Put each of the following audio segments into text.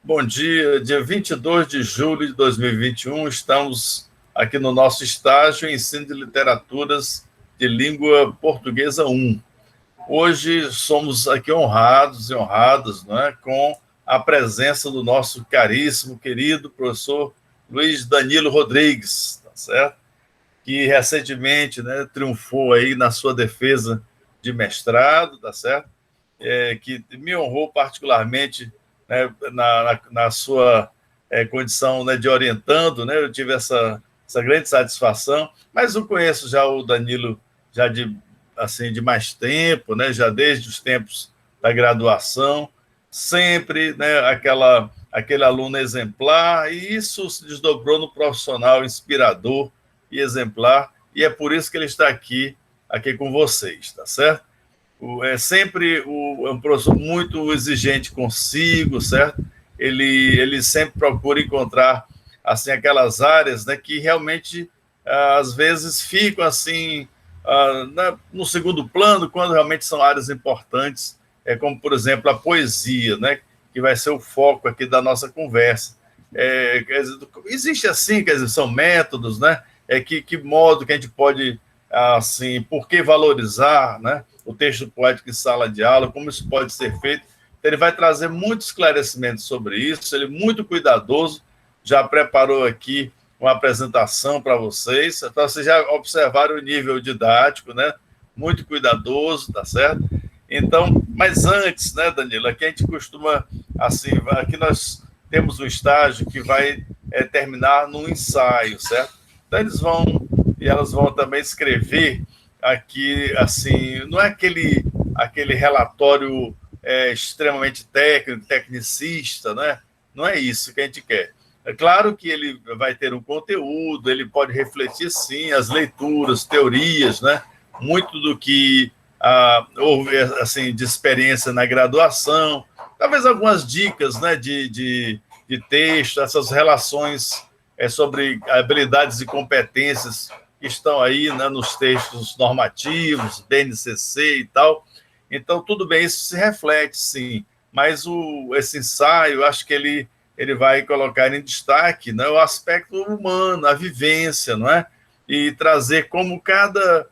Bom dia 22 de julho de 2021, estamos aqui no nosso estágio Ensino de Literaturas de Língua Portuguesa 1. Hoje somos aqui honrados e honradas, né, com a presença do nosso caríssimo, querido professor Luiz Danilo Rodrigues, tá certo? Que recentemente, né, triunfou aí na sua defesa de mestrado, tá certo? Que me honrou particularmente, né, na sua condição, né, de orientando, né, eu tive essa grande satisfação, mas eu conheço já o Danilo já de mais tempo, né, já desde os tempos da graduação, sempre, né, aquele aluno exemplar, e isso se desdobrou no profissional inspirador e exemplar, e é por isso que ele está aqui com vocês, tá certo? É um professor muito exigente consigo, certo? Ele sempre procura encontrar assim aquelas áreas, né, que realmente às vezes ficam assim no segundo plano quando realmente são áreas importantes, como por exemplo a poesia, né, que vai ser o foco aqui da nossa conversa. Quer dizer, existe assim, quer dizer, são métodos, né? Que modo que a gente pode assim, por que valorizar, né, o texto poético em sala de aula, como isso pode ser feito. Ele vai trazer muito esclarecimento sobre isso, ele é muito cuidadoso, já preparou aqui uma apresentação para vocês, então vocês já observaram o nível didático, né, muito cuidadoso, tá certo? Então, mas antes, né, Danilo, aqui a gente costuma, assim, aqui nós temos um estágio que vai terminar num ensaio, certo? Então elas vão também escrever aqui, assim, não é aquele relatório extremamente técnico, tecnicista, né? Não é isso que a gente quer. É claro que ele vai ter um conteúdo, ele pode refletir, sim, as leituras, teorias, né? Muito do que houve, assim, de experiência na graduação, talvez algumas dicas, né, de texto, essas relações sobre habilidades e competências que estão aí, né, nos textos normativos, BNCC e tal. Então, tudo bem, isso se reflete, sim, mas esse ensaio, acho que ele vai colocar em destaque, né, o aspecto humano, a vivência, não é? E trazer como cada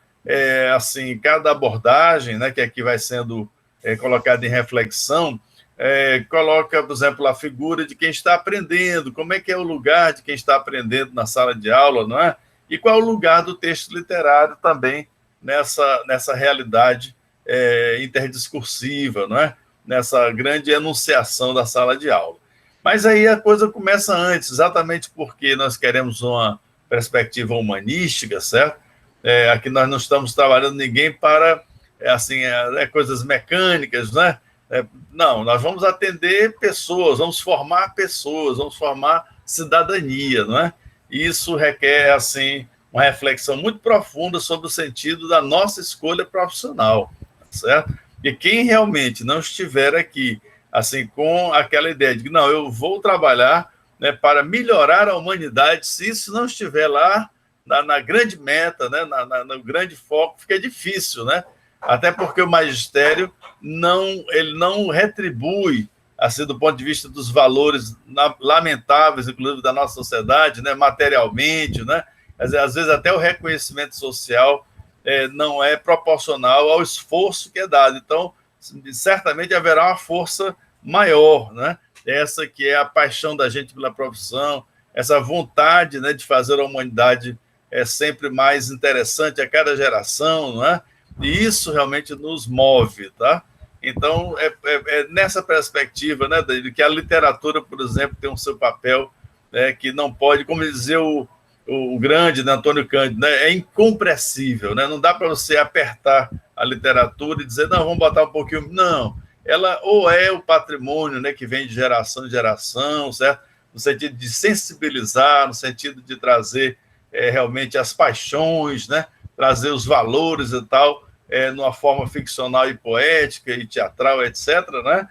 abordagem, né, que aqui vai sendo colocada em reflexão, coloca, por exemplo, a figura de quem está aprendendo, como é que é o lugar de quem está aprendendo na sala de aula, não é? E qual é o lugar do texto literário também nessa realidade interdiscursiva, não é? Nessa grande enunciação da sala de aula. Mas aí a coisa começa antes, exatamente porque nós queremos uma perspectiva humanística, certo? Aqui nós não estamos trabalhando ninguém para coisas mecânicas, né? Não, nós vamos atender pessoas, vamos formar cidadania, não é? E isso requer, assim, uma reflexão muito profunda sobre o sentido da nossa escolha profissional, certo? E quem realmente não estiver aqui, assim, com aquela ideia de que, não, eu vou trabalhar, né, para melhorar a humanidade, se isso não estiver lá na grande meta, né, no grande foco, fica difícil, né? Até porque o magistério ele não retribui, assim, do ponto de vista dos valores lamentáveis, inclusive, da nossa sociedade, né, materialmente, né? Às vezes até o reconhecimento social não é proporcional ao esforço que é dado. Então, certamente haverá uma força maior, né? Essa que é a paixão da gente pela profissão, essa vontade, né, de fazer a humanidade sempre mais interessante a cada geração, não é? E isso realmente nos move, tá? Então, nessa perspectiva, né, de que a literatura, por exemplo, tem o seu papel, né, que não pode, como dizia o grande, né, Antônio Cândido, né, é incompressível, né? Não dá para você apertar a literatura e dizer, não, vamos botar um pouquinho. Não, ela ou é o patrimônio, né, que vem de geração em geração, certo? No sentido de sensibilizar, no sentido de trazer realmente as paixões, né? Trazer os valores e tal, numa forma ficcional e poética e teatral, etc., né?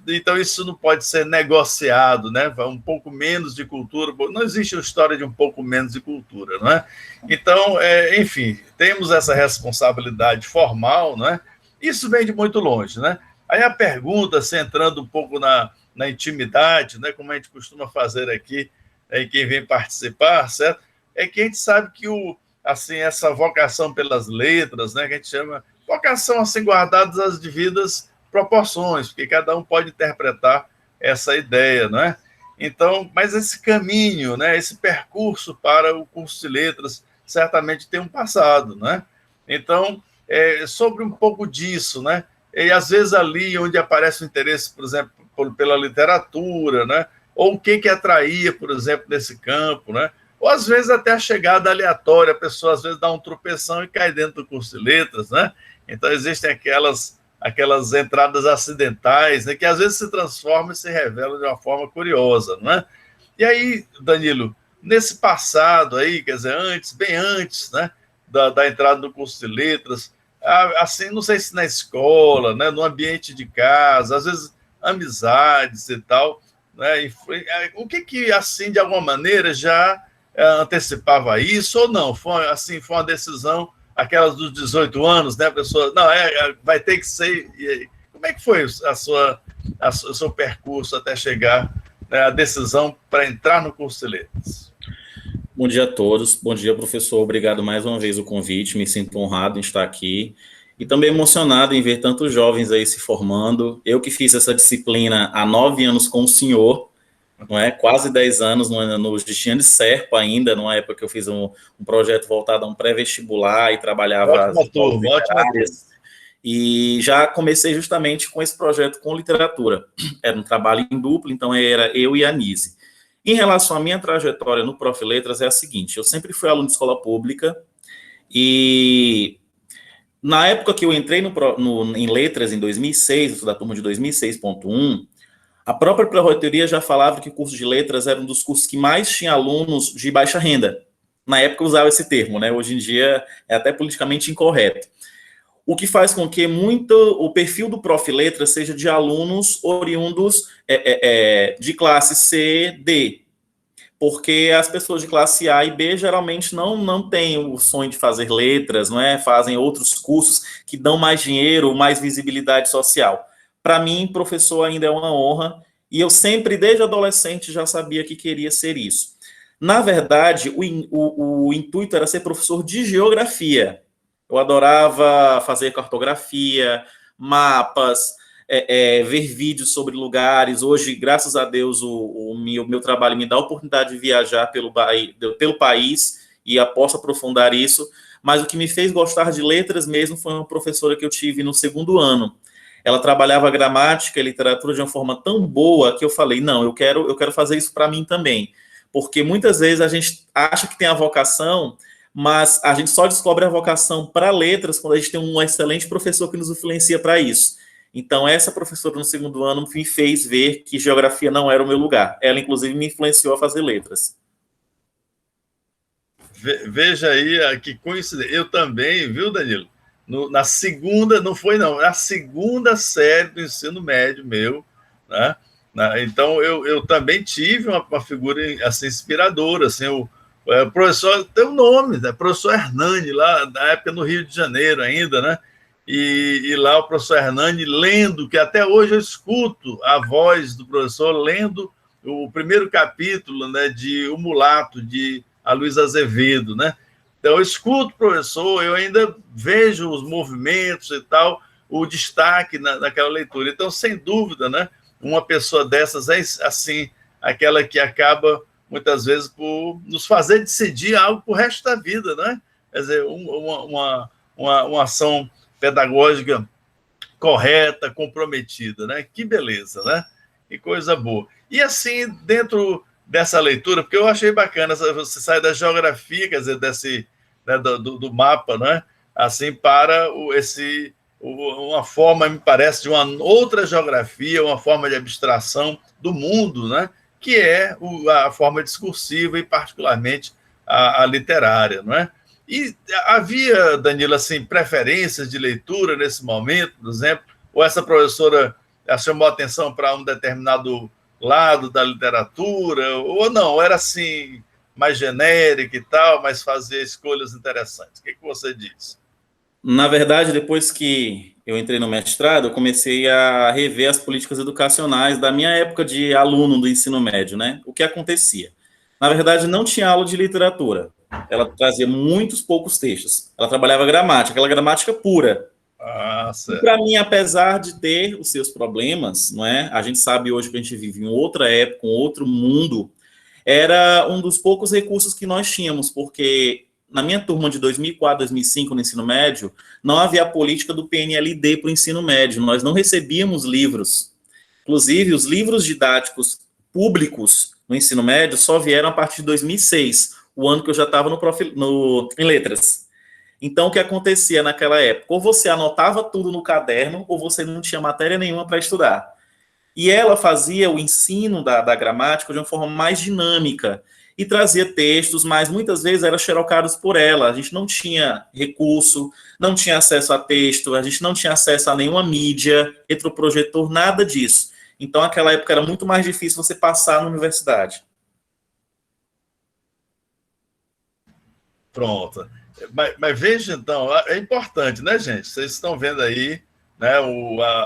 Então, isso não pode ser negociado, né? Um pouco menos de cultura, não existe uma história de um pouco menos de cultura, não é? Então, enfim, temos essa responsabilidade formal, não é? Isso vem de muito longe, né? Aí a pergunta, assim, entrando um pouco na intimidade, né, como a gente costuma fazer aqui, em quem vem participar, certo? É que a gente sabe que assim, essa vocação pelas letras, né, que a gente chama vocação assim, guardadas as devidas proporções, porque cada um pode interpretar essa ideia, não é? Então, mas esse caminho, né, esse percurso para o curso de letras certamente tem um passado, né? Então, sobre um pouco disso, né? E às vezes ali onde aparece o interesse, por exemplo, pela literatura, né? Ou o que atraía, por exemplo, nesse campo, né? Ou às vezes até a chegada aleatória, a pessoa às vezes dá um tropeção e cai dentro do curso de letras, né? Então existem aquelas entradas acidentais, né, que às vezes se transformam e se revelam de uma forma curiosa, não é? E aí, Danilo, nesse passado aí, quer dizer, bem antes, né, da entrada no curso de letras, assim, não sei se na escola, né, no ambiente de casa, às vezes amizades e tal, né, o que assim, de alguma maneira, já antecipava isso ou não? Foi uma decisão, aquelas dos 18 anos, né, a pessoa, não, vai ter que ser. Como é que foi o seu percurso até chegar, né, à decisão para entrar no curso de letras? Bom dia a todos, bom dia, professor, obrigado mais uma vez o convite, me sinto honrado em estar aqui e também emocionado em ver tantos jovens aí se formando. Eu que fiz essa disciplina há 9 anos com o senhor, não é? Quase 10 anos no Justina de Serpa ainda, numa época que eu fiz um projeto voltado a um pré-vestibular e trabalhava as escolas literárias. E já comecei justamente com esse projeto com literatura. Era um trabalho em dupla, então era eu e a Nise. Em relação à minha trajetória no Prof. Letras, é a seguinte: eu sempre fui aluno de escola pública e na época que eu entrei em Letras, em 2006, eu sou da turma de 2006.1, a própria Pró-Reitoria já falava que o curso de Letras era um dos cursos que mais tinha alunos de baixa renda. Na época eu usava esse termo, né? Hoje em dia é até politicamente incorreto. O que faz com que o perfil do Prof. Letras seja de alunos oriundos de classe C, D, porque as pessoas de classe A e B geralmente não têm o sonho de fazer letras, não é? Fazem outros cursos que dão mais dinheiro, mais visibilidade social. Para mim, professor ainda é uma honra, e eu sempre, desde adolescente, já sabia que queria ser isso. Na verdade, o intuito era ser professor de geografia. Eu adorava fazer cartografia, mapas, ver vídeos sobre lugares. Hoje, graças a Deus, o meu trabalho me dá a oportunidade de viajar pelo país e posso aprofundar isso. Mas o que me fez gostar de letras mesmo foi uma professora que eu tive no segundo ano. Ela trabalhava gramática e literatura de uma forma tão boa que eu falei, não, eu quero fazer isso para mim também. Porque muitas vezes a gente acha que tem a vocação, mas a gente só descobre a vocação para letras quando a gente tem um excelente professor que nos influencia para isso. Então, essa professora no segundo ano me fez ver que geografia não era o meu lugar. Ela, inclusive, me influenciou a fazer letras. Veja aí que coincidência. Eu também, viu, Danilo? Na segunda, não foi não, na segunda série do ensino médio meu, né? Então, eu também tive uma figura assim, inspiradora, assim, o professor tem um nome, né? Professor Hernani, lá na época no Rio de Janeiro ainda, né? E lá o professor Hernani lendo, que até hoje eu escuto a voz do professor lendo o primeiro capítulo, né, de O Mulato, de Luiz Azevedo, né? Então, eu escuto o professor, eu ainda vejo os movimentos e tal, o destaque naquela leitura. Então, sem dúvida, né, uma pessoa dessas é, assim, aquela que acaba, muitas vezes, por nos fazer decidir algo para o resto da vida, né? Quer dizer, uma ação pedagógica correta, comprometida, né? Que beleza, né? Que coisa boa. E assim, dentro dessa leitura, porque eu achei bacana, você sai da geografia, quer dizer, né, do mapa, né? Assim, para uma forma, me parece, de uma outra geografia, uma forma de abstração do mundo, né? Que é a forma discursiva e, particularmente, a literária, não é? E havia, Danilo, assim, preferências de leitura nesse momento, por exemplo, ou essa professora chamou a atenção para um determinado lado da literatura, ou não, era assim, mais genérica e tal, mas fazia escolhas interessantes. O que você diz? Na verdade, depois que eu entrei no mestrado, eu comecei a rever as políticas educacionais da minha época de aluno do ensino médio, né? O que acontecia? Na verdade, não tinha aula de literatura. Ela trazia muitos poucos textos. Ela trabalhava gramática, aquela gramática pura. Ah, E certo. para mim, apesar de ter os seus problemas, não é? A gente sabe hoje que a gente vive em outra época, um outro mundo. Era um dos poucos recursos que nós tínhamos, porque na minha turma de 2004, 2005, no ensino médio, não havia a política do PNLD para o ensino médio. Nós não recebíamos livros. Inclusive, os livros didáticos públicos no ensino médio só vieram a partir de 2006, o ano que eu já estava em letras. Então, o que acontecia naquela época? Ou você anotava tudo no caderno, ou você não tinha matéria nenhuma para estudar. E ela fazia o ensino da gramática de uma forma mais dinâmica e trazia textos, mas muitas vezes eram xerocados por ela. A gente não tinha recurso, não tinha acesso a texto, a gente não tinha acesso a nenhuma mídia, retroprojetor, nada disso. Então, naquela época era muito mais difícil você passar na universidade. Pronto. Mas veja, então, é importante, né, gente? Vocês estão vendo aí, né,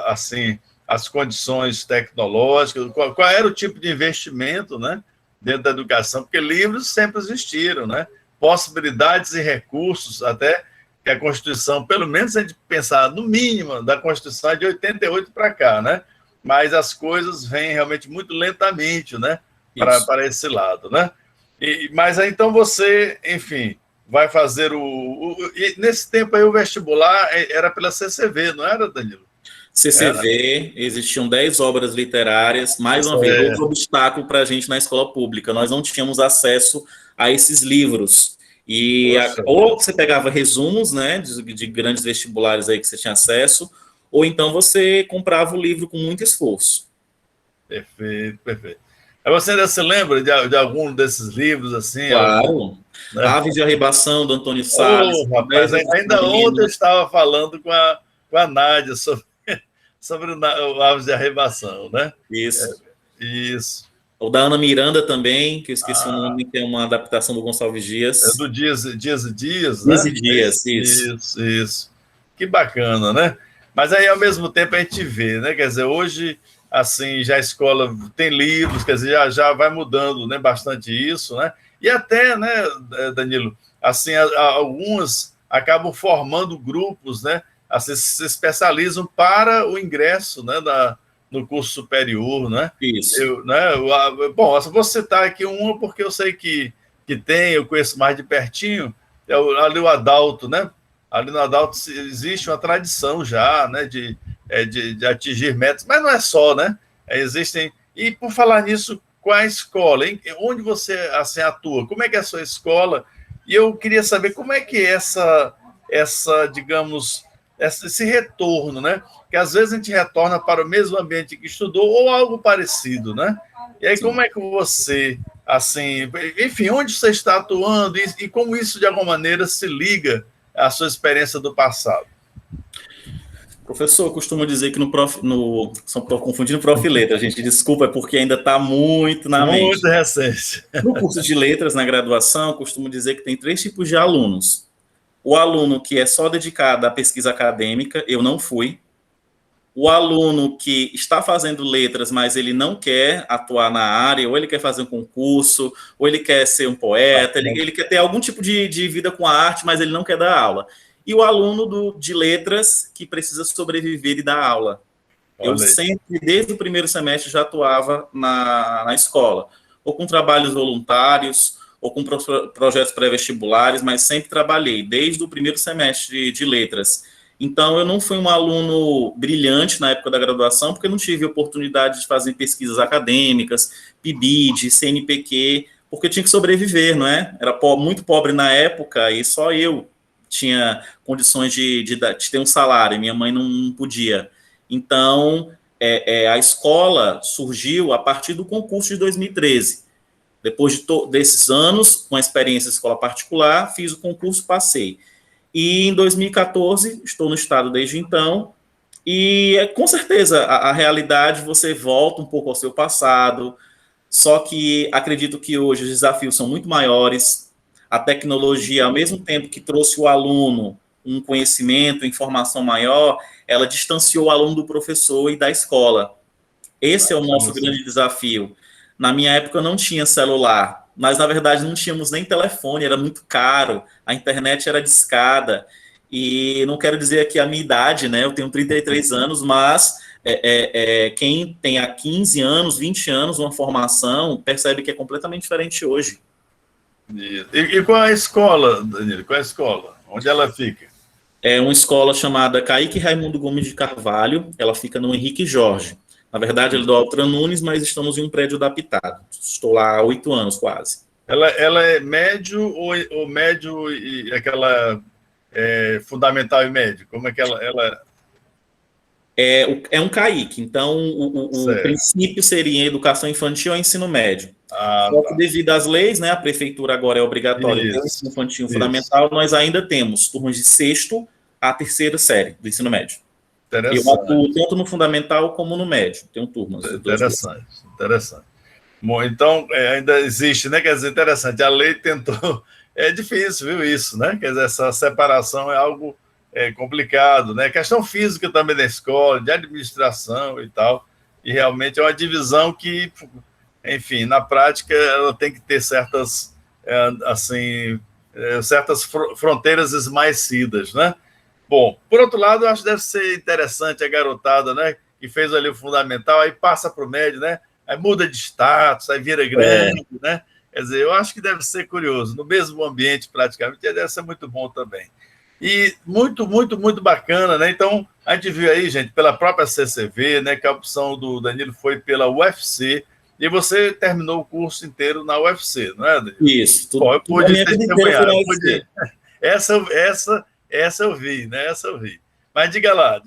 assim, as condições tecnológicas, qual era o tipo de investimento, né, dentro da educação, porque livros sempre existiram, né? Possibilidades e recursos, até que a Constituição, pelo menos a gente pensar no mínimo da Constituição é de 88 para cá, né? Mas as coisas vêm realmente muito lentamente, né, para esse lado, né? Mas aí, então você, enfim, vai fazer e nesse tempo aí o vestibular era pela CCV, não era, Danilo? CCV, existiam 10 obras literárias, mais uma vez, outro obstáculo para a gente na escola pública, nós não tínhamos acesso a esses livros. E ou você pegava resumos, né, de grandes vestibulares aí que você tinha acesso, ou então você comprava o livro com muito esforço. Perfeito, perfeito. Você ainda se lembra de algum desses livros, assim? Claro. Né? Aves de Arrebação, do Antônio Salles. Rapaz, ainda ontem eu estava falando com a Nádia sobre o Aves de Arrebação, né? Isso. Isso. O da Ana Miranda também, que eu esqueci o nome, que é uma adaptação do Gonçalves Dias. É do Dias e Dias, né? Dias e Dias, Isso. Que bacana, né? Mas aí, ao mesmo tempo, a gente vê, né? Quer dizer, hoje, assim, já a escola tem livros, quer dizer, já vai mudando, né, bastante isso, né? E até, né, Danilo, assim, algumas acabam formando grupos, né? Assim, se especializam para o ingresso, né, no curso superior, né? Isso. Bom, vou citar aqui uma porque eu sei que eu conheço mais de pertinho, ali o Adalto, né? Ali no Adalto existe uma tradição já, né, de atingir metas, mas não é só, né? Existem. E por falar nisso, qual é a escola? Onde você assim, atua? Como é que é a sua escola? E eu queria saber como é que é digamos, esse retorno, né? Que às vezes a gente retorna para o mesmo ambiente que estudou ou algo parecido, né? E aí, como é que você, assim, enfim, onde você está atuando e como isso, de alguma maneira, se liga à sua experiência do passado? Professor, eu costumo dizer que estou confundindo prof. Letras, gente, desculpa, é porque ainda está muito na mente. Muito recente. No curso de letras, na graduação, eu costumo dizer que tem 3 tipos de alunos. O aluno que é só dedicado à pesquisa acadêmica, eu não fui. O aluno que está fazendo letras, mas ele não quer atuar na área, ou ele quer fazer um concurso, ou ele quer ser um poeta, ele quer ter algum tipo de vida com a arte, mas ele não quer dar aula. E o aluno de letras que precisa sobreviver e dar aula. Eu sempre, desde o primeiro semestre, já atuava na escola, ou com trabalhos voluntários, ou com projetos pré-vestibulares, mas sempre trabalhei, desde o primeiro semestre de letras. Então, eu não fui um aluno brilhante na época da graduação, porque eu não tive oportunidade de fazer pesquisas acadêmicas, PIBID, CNPq, porque eu tinha que sobreviver, não é? Era muito pobre na época e só eu tinha condições de ter um salário, minha mãe não podia. Então, a escola surgiu a partir do concurso de 2013. Depois desses anos, com a experiência de escola particular, fiz o concurso, passei. E em 2014, estou no estado desde então, e com certeza a realidade você volta um pouco ao seu passado, só que acredito que hoje os desafios são muito maiores, a tecnologia, ao mesmo tempo que trouxe o aluno um conhecimento, informação maior, ela distanciou o aluno do professor e da escola. Esse é o nosso grande desafio. Na minha época não tinha celular, mas na verdade não tínhamos nem telefone, era muito caro, a internet era discada, e não quero dizer aqui a minha idade, né? Eu tenho 33 anos, mas quem tem há 15 anos, 20 anos uma formação, percebe que é completamente diferente hoje. E qual é a escola, Danilo? Qual é a escola? Onde ela fica? É uma escola chamada Caíque Raimundo Gomes de Carvalho, ela fica no Henrique Jorge. Na verdade, ele é do Altran Nunes, mas estamos em um prédio adaptado. Estou lá há 8 anos, quase. Ela é médio ou médio e aquela fundamental e médio? Como é que ela... É um CAIC, então o princípio seria educação infantil ou ensino médio. Só que devido às leis, né, a prefeitura agora é obrigatória ter o ensino infantil fundamental, nós ainda temos turmas de 6º à 3ª série do ensino médio. Eu atuo tanto no fundamental como no médio, tenho turmas. Interessante. Bom, então, ainda existe, né? Quer dizer, interessante, a lei tentou... É difícil, viu, isso, né? Quer dizer, essa separação é algo complicado, né? Questão física também da escola, de administração e tal, e realmente é uma divisão que, enfim, na prática, ela tem que ter certas, certas fronteiras esmaecidas, né? Bom, por outro lado, eu acho que deve ser interessante a garotada, né? Que fez ali o fundamental, aí passa para o médio, né? Aí muda de status, aí vira grande, né? Quer dizer, eu acho que deve ser curioso. No mesmo ambiente, praticamente, deve ser muito bom também. E muito, muito, muito bacana, né? Então, a gente viu aí, gente, pela própria CCV, né? Que a opção do Danilo foi pela UFC, e você terminou o curso inteiro na UFC, não é, Danilo? Isso. Bom, eu pude testemunhar. Essa eu vi, né? Essa eu vi. Mas diga lá.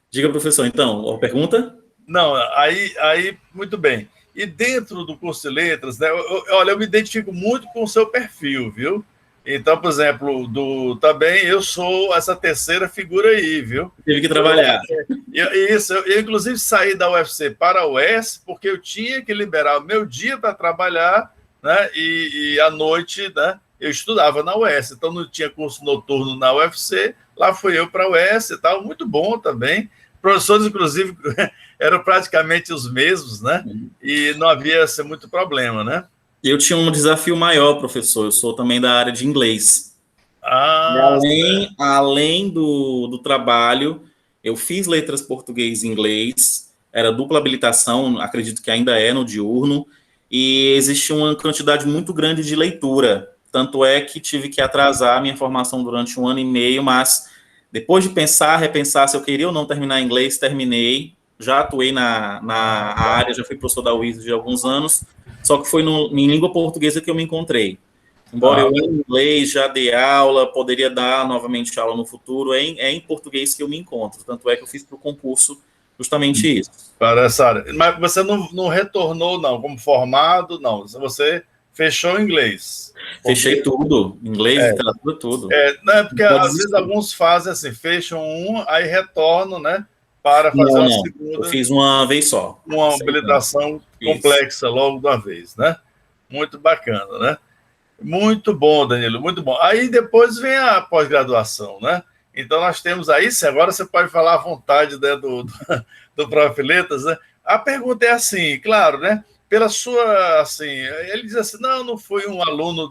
Diga, professor, então, a pergunta? Não, aí muito bem. E dentro do curso de letras, né? Olha, eu me identifico muito com o seu perfil, viu? Então, por exemplo, também eu sou essa terceira figura aí, viu? Teve que trabalhar. Eu inclusive saí da UFC para a UES porque eu tinha que liberar o meu dia para trabalhar, né? E à noite, né? Eu estudava na UES, então não tinha curso noturno na UFC, lá fui eu para a UES e tal, muito bom também. Professores, inclusive, eram praticamente os mesmos, né? E não havia muito problema, né? Eu tinha um desafio maior, professor. Eu sou também da área de inglês. Além do trabalho, eu fiz letras português e inglês, era dupla habilitação, acredito que ainda é no diurno, e existia uma quantidade muito grande de leitura. Tanto é que tive que atrasar a minha formação durante 1 ano e meio, mas depois de repensar se eu queria ou não terminar inglês, terminei. Já atuei na área, já fui professor da UIS de alguns anos, só que foi em língua portuguesa que eu me encontrei. Embora eu em inglês já dei aula, poderia dar novamente aula no futuro, é em português que eu me encontro. Tanto é que eu fiz para o concurso justamente isso. Para essa área. Mas você não retornou, não, como formado, não. Você fechou inglês. Fechei tudo, inglês, literatura, tudo. Não, porque às vezes alguns fazem assim, fecham aí retornam, né? Para fazer uma segunda. Eu fiz uma vez só. Uma habilitação complexa logo de uma vez, né? Muito bacana, né? Muito bom, Danilo, muito bom. Aí depois vem a pós-graduação, né? Então nós temos aí, agora você pode falar à vontade, né, do Prof. Letras, né? A pergunta é assim, claro, né? Pela sua, assim, ele diz assim, não fui um aluno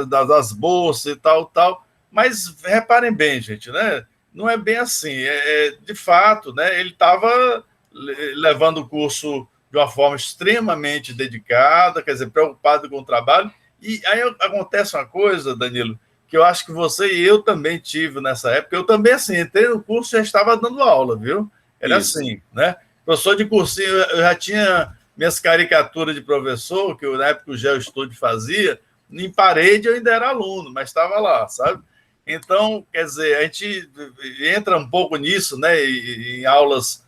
das bolsas e tal, mas reparem bem, gente, né? Não é bem assim, de fato, né? Ele estava levando o curso de uma forma extremamente dedicada, quer dizer, preocupado com o trabalho, e aí acontece uma coisa, Danilo, que eu acho que você e eu também tive nessa época, eu também, assim, entrei no curso e já estava dando aula, viu? Era assim, né? Professor de cursinho, eu já tinha minhas caricaturas de professor, que na época o GeoStudio fazia, em parede eu ainda era aluno, mas estava lá, sabe? Então, quer dizer, a gente entra um pouco nisso, né? Em aulas,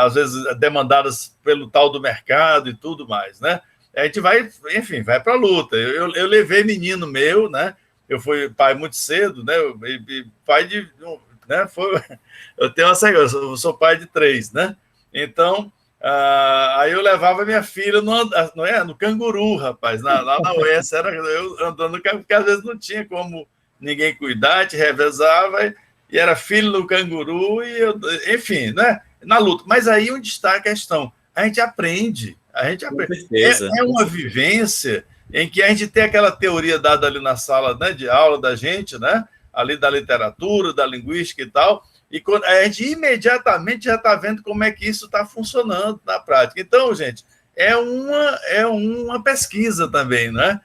às vezes, demandadas pelo tal do mercado e tudo mais, né? A gente vai, enfim, vai para a luta. Eu levei menino meu, né? Eu fui pai muito cedo, né? Pai de... Né? Eu tenho eu sou pai de 3, né? Então, aí eu levava minha filha no canguru, rapaz. Lá na UES, era eu andando no canguru, porque às vezes não ninguém cuidar, te revezava, e era filho do canguru, enfim, né? Na luta. Mas aí onde está a questão? A gente aprende. Com certeza. É uma vivência em que a gente tem aquela teoria dada ali na sala, né, de aula da gente, né? Ali da literatura, da linguística e tal, e quando a gente imediatamente já está vendo como é que isso está funcionando na prática. Então, gente, é uma pesquisa também, né?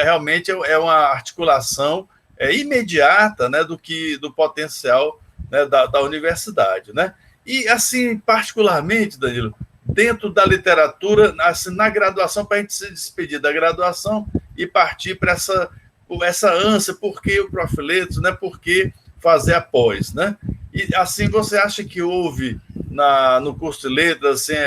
Realmente é uma articulação imediata, né, do potencial, né, da universidade, né? E, assim, particularmente, Danilo, dentro da literatura, assim, na graduação, para a gente se despedir da graduação e partir para essa ânsia, por que o Profiletos, né? Por que fazer a pós, né? E, assim, você acha que houve no curso de letras assim,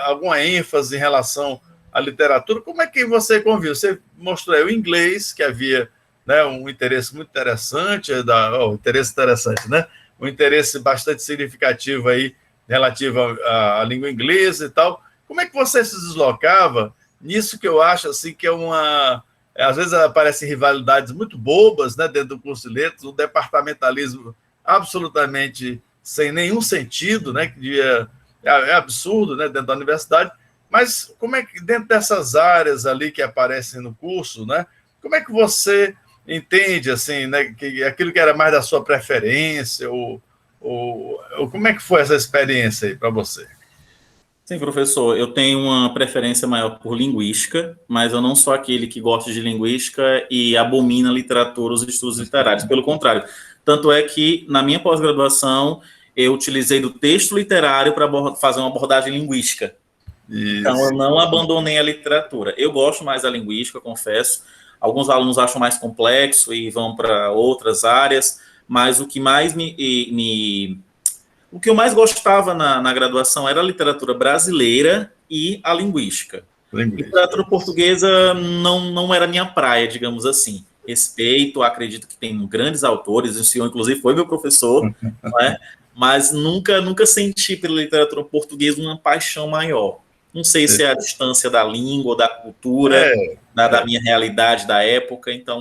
alguma ênfase em relação à literatura? Como é que você conviu? Você mostrou aí o inglês, que havia, né, um interesse muito interessante, né? Um interesse bastante significativo aí relativo à língua inglesa e tal. Como é que você se deslocava nisso que eu acho assim que às vezes aparecem rivalidades muito bobas, né, dentro do curso de letras, um departamentalismo absolutamente sem nenhum sentido, né, que é absurdo, né, dentro da universidade. Mas como é que dentro dessas áreas ali que aparecem no curso, né, como é que você entende assim, né, que aquilo que era mais da sua preferência ou como é que foi essa experiência aí para você? Sim, professor, eu tenho uma preferência maior por linguística, mas eu não sou aquele que gosta de linguística e abomina a literatura, os estudos literários. Pelo contrário, tanto é que na minha pós-graduação eu utilizei do texto literário para fazer uma abordagem linguística. Isso. Então eu não abandonei a literatura. Eu gosto mais da linguística, confesso. Alguns alunos acham mais complexo e vão para outras áreas, mas o que mais o que eu mais gostava na graduação era a literatura brasileira e a linguística. Literatura portuguesa não era minha praia, digamos assim. Respeito, acredito que tem grandes autores, o senhor, inclusive, foi meu professor, não é? Mas nunca senti pela literatura portuguesa uma paixão maior. Não sei se é a distância da língua, da cultura, da minha realidade da época, então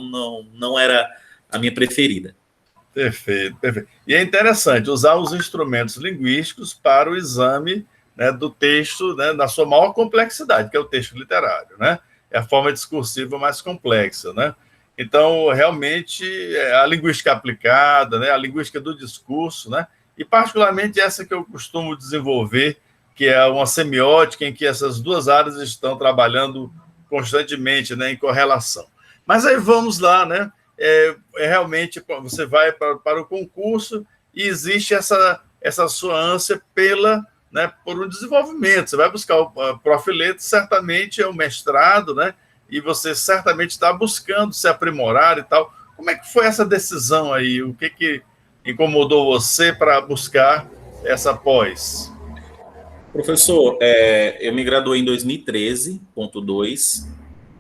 não era a minha preferida. Perfeito, perfeito. E é interessante usar os instrumentos linguísticos para o exame, né, do texto, né, na sua maior complexidade, que é o texto literário, né? É a forma discursiva mais complexa, né? Então, realmente, a linguística aplicada, né, a linguística do discurso, né? E particularmente essa que eu costumo desenvolver, que é uma semiótica em que essas duas áreas estão trabalhando constantemente, né, em correlação. Mas aí vamos lá, né? Realmente você vai para o concurso e existe essa sua ânsia né, por um desenvolvimento. Você vai buscar o Profiletos, certamente é o mestrado, né? E você certamente está buscando se aprimorar e tal. Como é que foi essa decisão aí? O que incomodou você para buscar essa pós? Professor, eu me graduei em 2013.2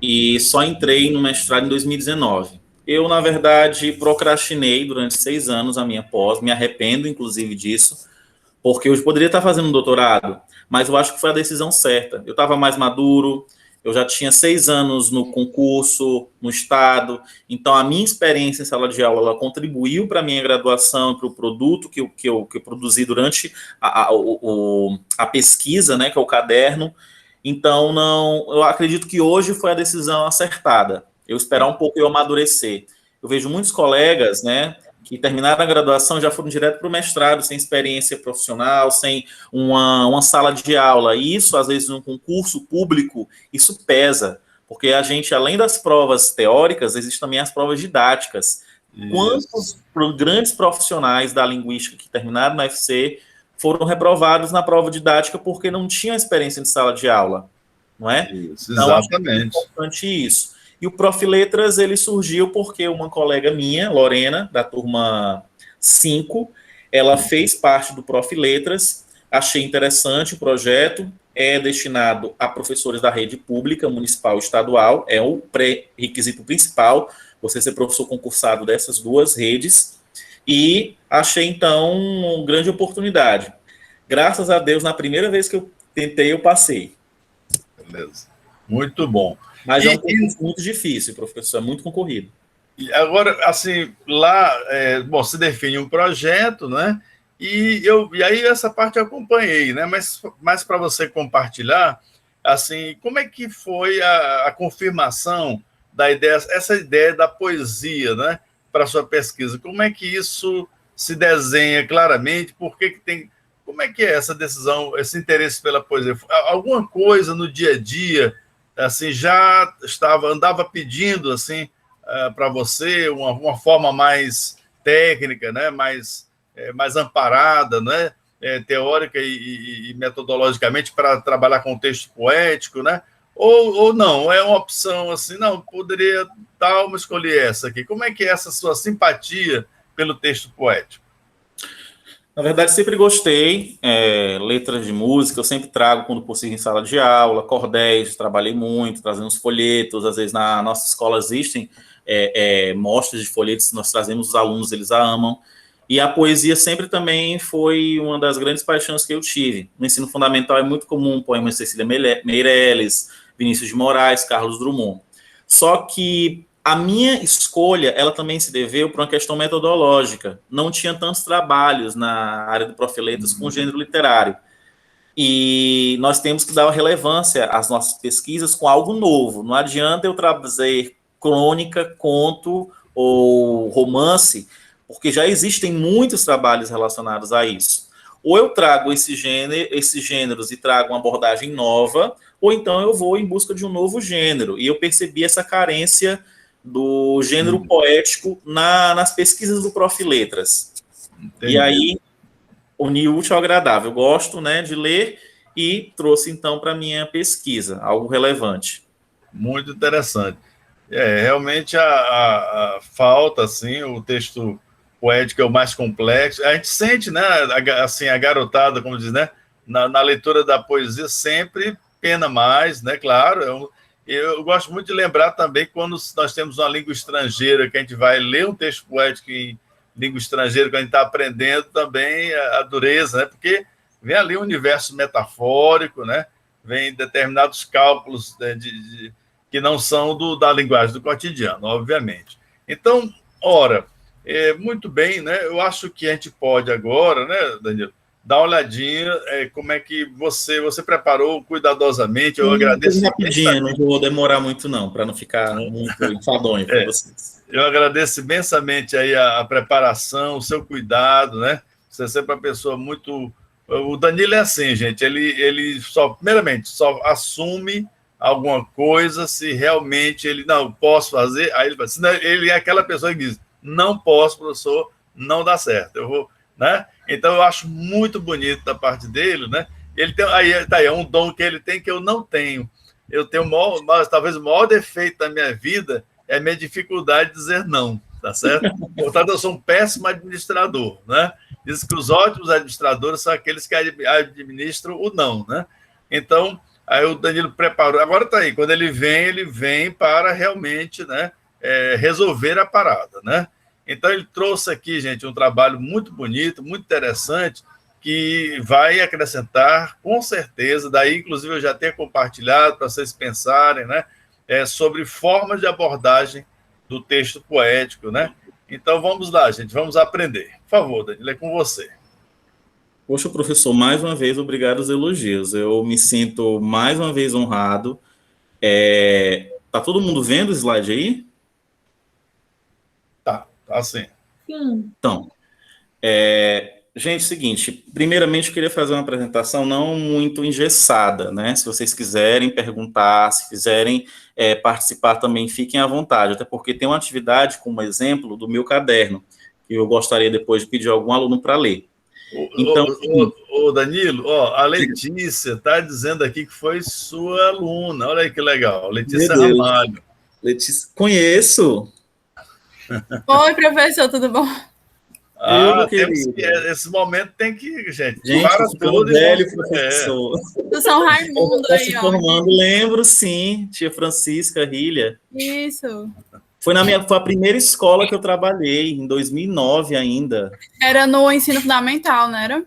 e só entrei no mestrado em 2019. Eu, na verdade, procrastinei durante 6 anos a minha pós, me arrependo, inclusive, disso, porque eu poderia estar fazendo um doutorado, mas eu acho que foi a decisão certa. Eu estava mais maduro, eu já tinha 6 anos no concurso, no Estado, então a minha experiência em sala de aula ela contribuiu para a minha graduação, para o produto que eu produzi durante a pesquisa, né, que é o caderno. Então, eu acredito que hoje foi a decisão acertada. Eu esperar um pouco eu amadurecer. Eu vejo muitos colegas, né, que terminaram a graduação já foram direto para o mestrado, sem experiência profissional, sem uma sala de aula. E isso, às vezes, num concurso público, isso pesa, porque a gente, além das provas teóricas, existem também as provas didáticas. Isso. Quantos grandes profissionais da linguística que terminaram na UFC foram reprovados na prova didática porque não tinham experiência de sala de aula, não é? Isso, exatamente. Então, é importante isso. E o Profiletras, ele surgiu porque uma colega minha, Lorena, da turma 5, ela fez parte do Profiletras, achei interessante o projeto, é destinado a professores da rede pública, municipal e estadual, é o pré-requisito principal, você ser professor concursado dessas duas redes, e achei, então, uma grande oportunidade. Graças a Deus, na primeira vez que eu tentei, eu passei. Beleza. Muito bom. Mas é um concurso muito difícil, professor, é muito concorrido. E agora, assim, lá, bom, se define um projeto, né? E aí essa parte eu acompanhei, né? Mas para você compartilhar, assim, como é que foi a confirmação da ideia, essa ideia da poesia, né? Para sua pesquisa, como é que isso se desenha claramente? Por que tem, como é que é essa decisão, esse interesse pela poesia? Alguma coisa no dia a dia, assim, já andava pedindo assim para você uma forma mais técnica, né? Mais amparada, né? Teórica e metodologicamente para trabalhar com o texto poético, né? Ou não, é uma opção assim, não, poderia tal, mas escolher essa aqui. Como é que é essa sua simpatia pelo texto poético? Na verdade, sempre gostei, letras de música, eu sempre trago quando possível em sala de aula, cordéis, trabalhei muito, trazendo os folhetos, às vezes na nossa escola existem mostras de folhetos, nós trazemos os alunos, eles a amam, e a poesia sempre também foi uma das grandes paixões que eu tive. No ensino fundamental é muito comum poemas de Cecília Meirelles, Vinícius de Moraes, Carlos Drummond. Só que a minha escolha, ela também se deveu por uma questão metodológica. Não tinha tantos trabalhos na área do Profiletras com gênero literário. E nós temos que dar relevância às nossas pesquisas com algo novo. Não adianta eu trazer crônica, conto ou romance, porque já existem muitos trabalhos relacionados a isso. Ou eu trago esses gêneros e trago uma abordagem nova, ou então eu vou em busca de um novo gênero. E eu percebi essa carência do gênero poético nas pesquisas do Profiletras. Entendi. E aí, uni o útil ao agradável. Eu gosto, né, de ler e trouxe, então, para a minha pesquisa, algo relevante. Muito interessante. Realmente a falta, assim, o texto poético é o mais complexo. A gente sente, né, assim, a garotada, como diz, né, na leitura da poesia sempre pena mais, né, claro. Eu gosto muito de lembrar também quando nós temos uma língua estrangeira, que a gente vai ler um texto poético em língua estrangeira, que a gente está aprendendo também a dureza, né, porque vem ali um universo metafórico, né, vem determinados cálculos que não são da linguagem do cotidiano, obviamente. Então, ora, muito bem, né? Eu acho que a gente pode agora, né, Danilo, dar uma olhadinha como é que você preparou cuidadosamente. Eu agradeço rapidinho, não vou demorar muito não, para não ficar muito enfadonho para vocês. Eu agradeço imensamente aí a preparação, o seu cuidado, né? Você é sempre uma pessoa muito... O Danilo é assim, gente, ele primeiramente, só assume alguma coisa se realmente ele não posso fazer, aí ele faz, ele é aquela pessoa que diz, não posso, professor, não dá certo, eu vou, né? Então eu acho muito bonito da parte dele, né? Ele tem é um dom que ele tem que eu não tenho. Eu tenho talvez o maior defeito da minha vida é a minha dificuldade de dizer não, tá certo? Portanto, eu sou um péssimo administrador, né? Diz que os ótimos administradores são aqueles que administram o não, né? Então, aí o Danilo preparou. Agora está aí, quando ele vem para realmente, né, resolver a parada, né? Então ele trouxe aqui, gente, um trabalho muito bonito, muito interessante, que vai acrescentar, com certeza, daí, inclusive, eu já tenho compartilhado para vocês pensarem, né, sobre formas de abordagem do texto poético, né? Então vamos lá, gente, vamos aprender. Por favor, Danilo, é com você. Poxa, professor, mais uma vez, obrigado aos elogios. Eu me sinto mais uma vez honrado. Tá todo mundo vendo o slide aí? Tá sim. Sim. Então, gente, seguinte, primeiramente eu queria fazer uma apresentação não muito engessada, né? Se vocês quiserem perguntar, se quiserem participar também, fiquem à vontade, até porque tem uma atividade como exemplo do meu caderno, que eu gostaria depois de pedir a algum aluno para ler. Então, Danilo, a Letícia está dizendo aqui que foi sua aluna. Olha aí que legal. Letícia Ramalho. Letícia, conheço. Oi, professor, tudo bom? Esse momento tem que, gente, para tudo. Velho, professor. Do São Raimundo aí, se formando, lembro, sim. Tia Francisca Rilha. Isso. Foi a primeira escola que eu trabalhei, em 2009 ainda. Era no ensino fundamental, não era?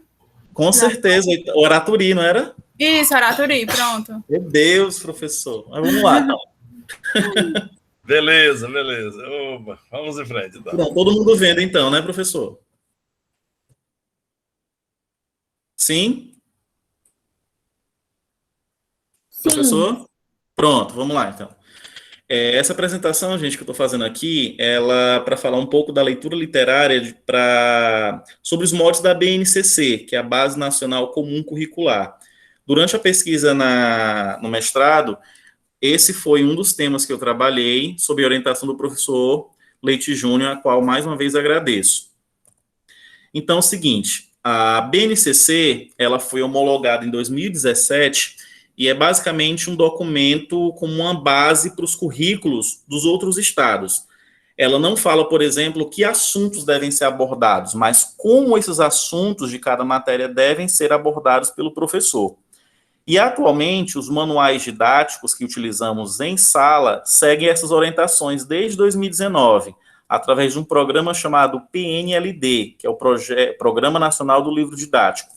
Com certeza, o Araturi, não era? Isso, Araturi, pronto. Meu Deus, professor. Mas vamos lá, então. Beleza, beleza. Opa, vamos em frente, então. Pronto, todo mundo vendo, então, né, professor? Sim? Sim. Professor? Pronto, vamos lá, então. Essa apresentação, gente, que eu estou fazendo aqui, ela para falar um pouco da leitura literária sobre os motes da BNCC, que é a Base Nacional Comum Curricular. Durante a pesquisa no mestrado, esse foi um dos temas que eu trabalhei, sob a orientação do professor Leite Júnior, a qual mais uma vez agradeço. Então, é o seguinte, a BNCC, ela foi homologada em 2017 e é basicamente um documento como uma base para os currículos dos outros estados. Ela não fala, por exemplo, que assuntos devem ser abordados, mas como esses assuntos de cada matéria devem ser abordados pelo professor. E, atualmente, os manuais didáticos que utilizamos em sala seguem essas orientações desde 2019, através de um programa chamado PNLD, que é o Programa Nacional do Livro Didático.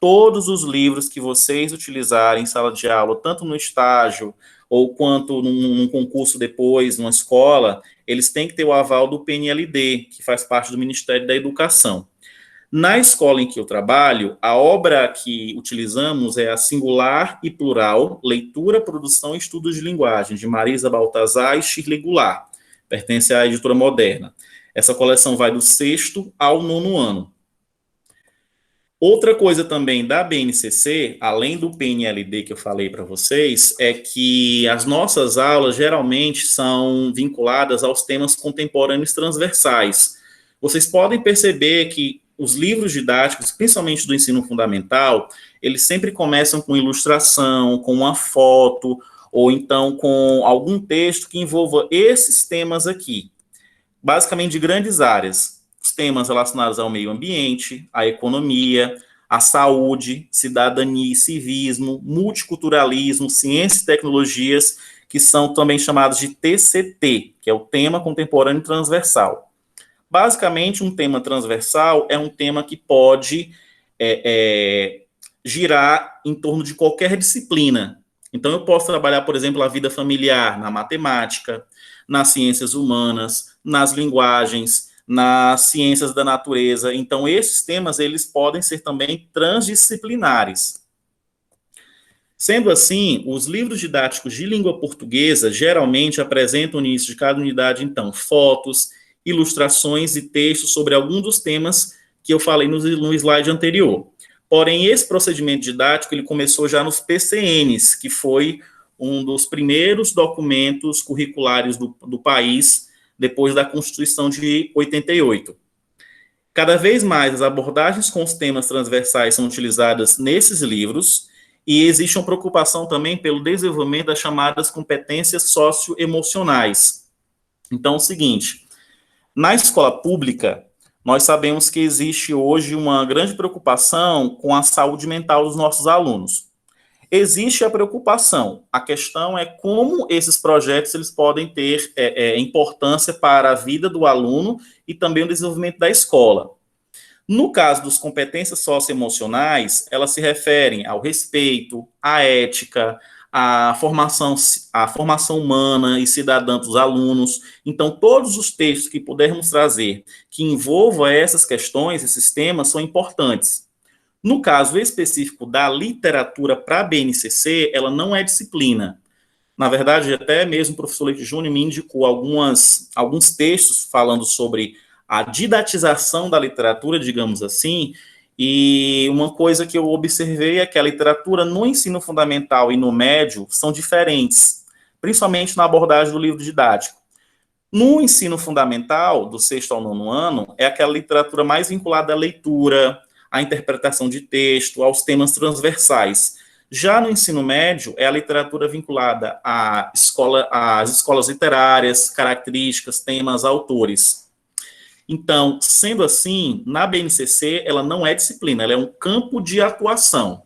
Todos os livros que vocês utilizarem em sala de aula, tanto no estágio ou quanto num concurso depois, numa escola, eles têm que ter o aval do PNLD, que faz parte do Ministério da Educação. Na escola em que eu trabalho, a obra que utilizamos é a Singular e Plural, Leitura, Produção e Estudos de Linguagem, de Marisa Baltazar e Shirley Goulart, pertence à Editora Moderna. Essa coleção vai do 6º ao 9º ano. Outra coisa também da BNCC, além do PNLD que eu falei para vocês, é que as nossas aulas geralmente são vinculadas aos temas contemporâneos transversais. Vocês podem perceber que os livros didáticos, principalmente do ensino fundamental, eles sempre começam com ilustração, com uma foto, ou então com algum texto que envolva esses temas aqui, basicamente de grandes áreas. Os temas relacionados ao meio ambiente, à economia, à saúde, cidadania e civismo, multiculturalismo, ciências e tecnologias, que são também chamados de TCT, que é o Tema Contemporâneo Transversal. Basicamente, um tema transversal é um tema que pode girar em torno de qualquer disciplina. Então, eu posso trabalhar, por exemplo, a vida familiar na matemática, nas ciências humanas, nas linguagens, nas ciências da natureza. Então, esses temas, eles podem ser também transdisciplinares. Sendo assim, os livros didáticos de língua portuguesa geralmente apresentam no início de cada unidade, então, fotos, ilustrações e textos sobre algum dos temas que eu falei no slide anterior. Porém, esse procedimento didático ele começou já nos PCNs, que foi um dos primeiros documentos curriculares do país, depois da Constituição de 88. Cada vez mais as abordagens com os temas transversais são utilizadas nesses livros, e existe uma preocupação também pelo desenvolvimento das chamadas competências socioemocionais. Então, é o seguinte, na escola pública, nós sabemos que existe hoje uma grande preocupação com a saúde mental dos nossos alunos. Existe a preocupação, a questão é como esses projetos eles podem ter importância para a vida do aluno e também o desenvolvimento da escola. No caso das competências socioemocionais, elas se referem ao respeito, à ética, à formação humana e cidadã dos alunos. Então, todos os textos que pudermos trazer que envolvam essas questões, esses temas, são importantes. No caso específico da literatura para a BNCC, ela não é disciplina. Na verdade, até mesmo o professor Leite Júnior me indicou alguns textos falando sobre a didatização da literatura, digamos assim, e uma coisa que eu observei é que a literatura no ensino fundamental e no médio são diferentes, principalmente na abordagem do livro didático. No ensino fundamental, do 6º ao 9º ano, é aquela literatura mais vinculada à leitura, à interpretação de texto, aos temas transversais. Já no ensino médio, é a literatura vinculada às escolas literárias, características, temas, autores. Então, sendo assim, na BNCC, ela não é disciplina, ela é um campo de atuação.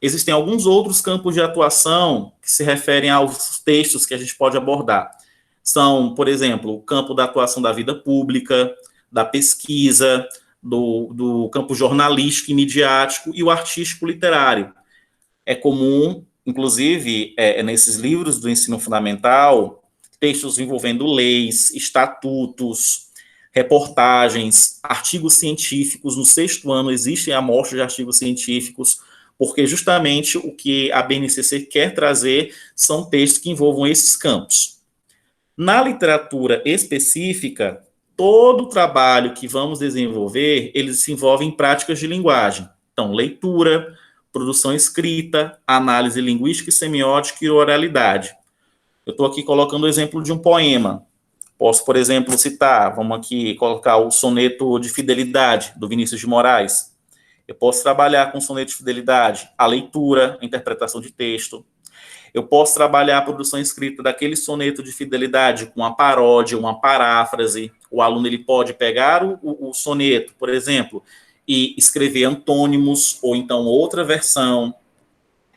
Existem alguns outros campos de atuação que se referem aos textos que a gente pode abordar. São, por exemplo, o campo da atuação da vida pública, da pesquisa, do campo jornalístico e midiático e o artístico literário. É comum, inclusive, nesses livros do ensino fundamental, textos envolvendo leis, estatutos, reportagens, artigos científicos. No 6º ano existem amostras de artigos científicos, porque justamente o que a BNCC quer trazer são textos que envolvam esses campos. Na literatura específica, todo o trabalho que vamos desenvolver, eles se envolvem em práticas de linguagem. Então, leitura, produção escrita, análise linguística e semiótica e oralidade. Eu estou aqui colocando o exemplo de um poema. Posso, por exemplo, citar, vamos aqui colocar o soneto de fidelidade, do Vinícius de Moraes. Eu posso trabalhar com soneto de fidelidade, a leitura, a interpretação de texto. Eu posso trabalhar a produção escrita daquele soneto de fidelidade com uma paródia, uma paráfrase. O aluno ele pode pegar o soneto, por exemplo, e escrever antônimos, ou então outra versão.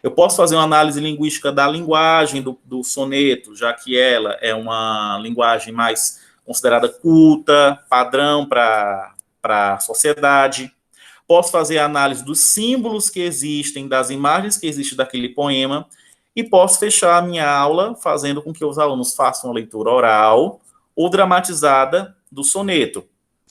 Eu posso fazer uma análise linguística da linguagem do soneto, já que ela é uma linguagem mais considerada culta, padrão para a sociedade. Posso fazer a análise dos símbolos que existem, das imagens que existem daquele poema, e posso fechar a minha aula fazendo com que os alunos façam uma leitura oral ou dramatizada do soneto.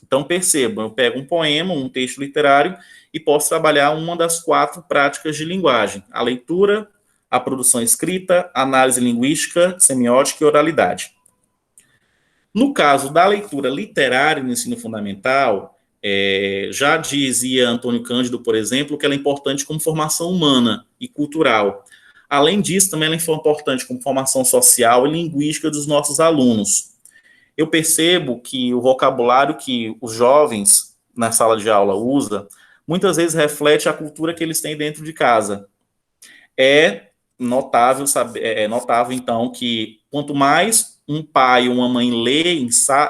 Então, percebam, eu pego um poema, um texto literário, e posso trabalhar uma das 4 práticas de linguagem: a leitura, a produção escrita, a análise linguística, semiótica e oralidade. No caso da leitura literária no ensino fundamental, já dizia Antônio Cândido, por exemplo, que ela é importante como formação humana e cultural. Além disso, também ela é importante como formação social e linguística dos nossos alunos. Eu percebo que o vocabulário que os jovens na sala de aula usam, muitas vezes reflete a cultura que eles têm dentro de casa. É notável, então, que quanto mais um pai ou uma mãe lê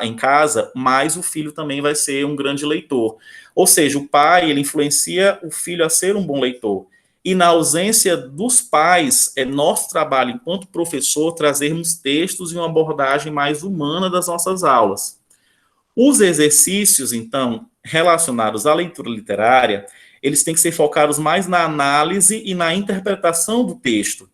em casa, mais o filho também vai ser um grande leitor. Ou seja, o pai, ele influencia o filho a ser um bom leitor. E na ausência dos pais, é nosso trabalho, enquanto professor, trazermos textos e uma abordagem mais humana das nossas aulas. Os exercícios, então, relacionados à leitura literária, eles têm que ser focados mais na análise e na interpretação do texto.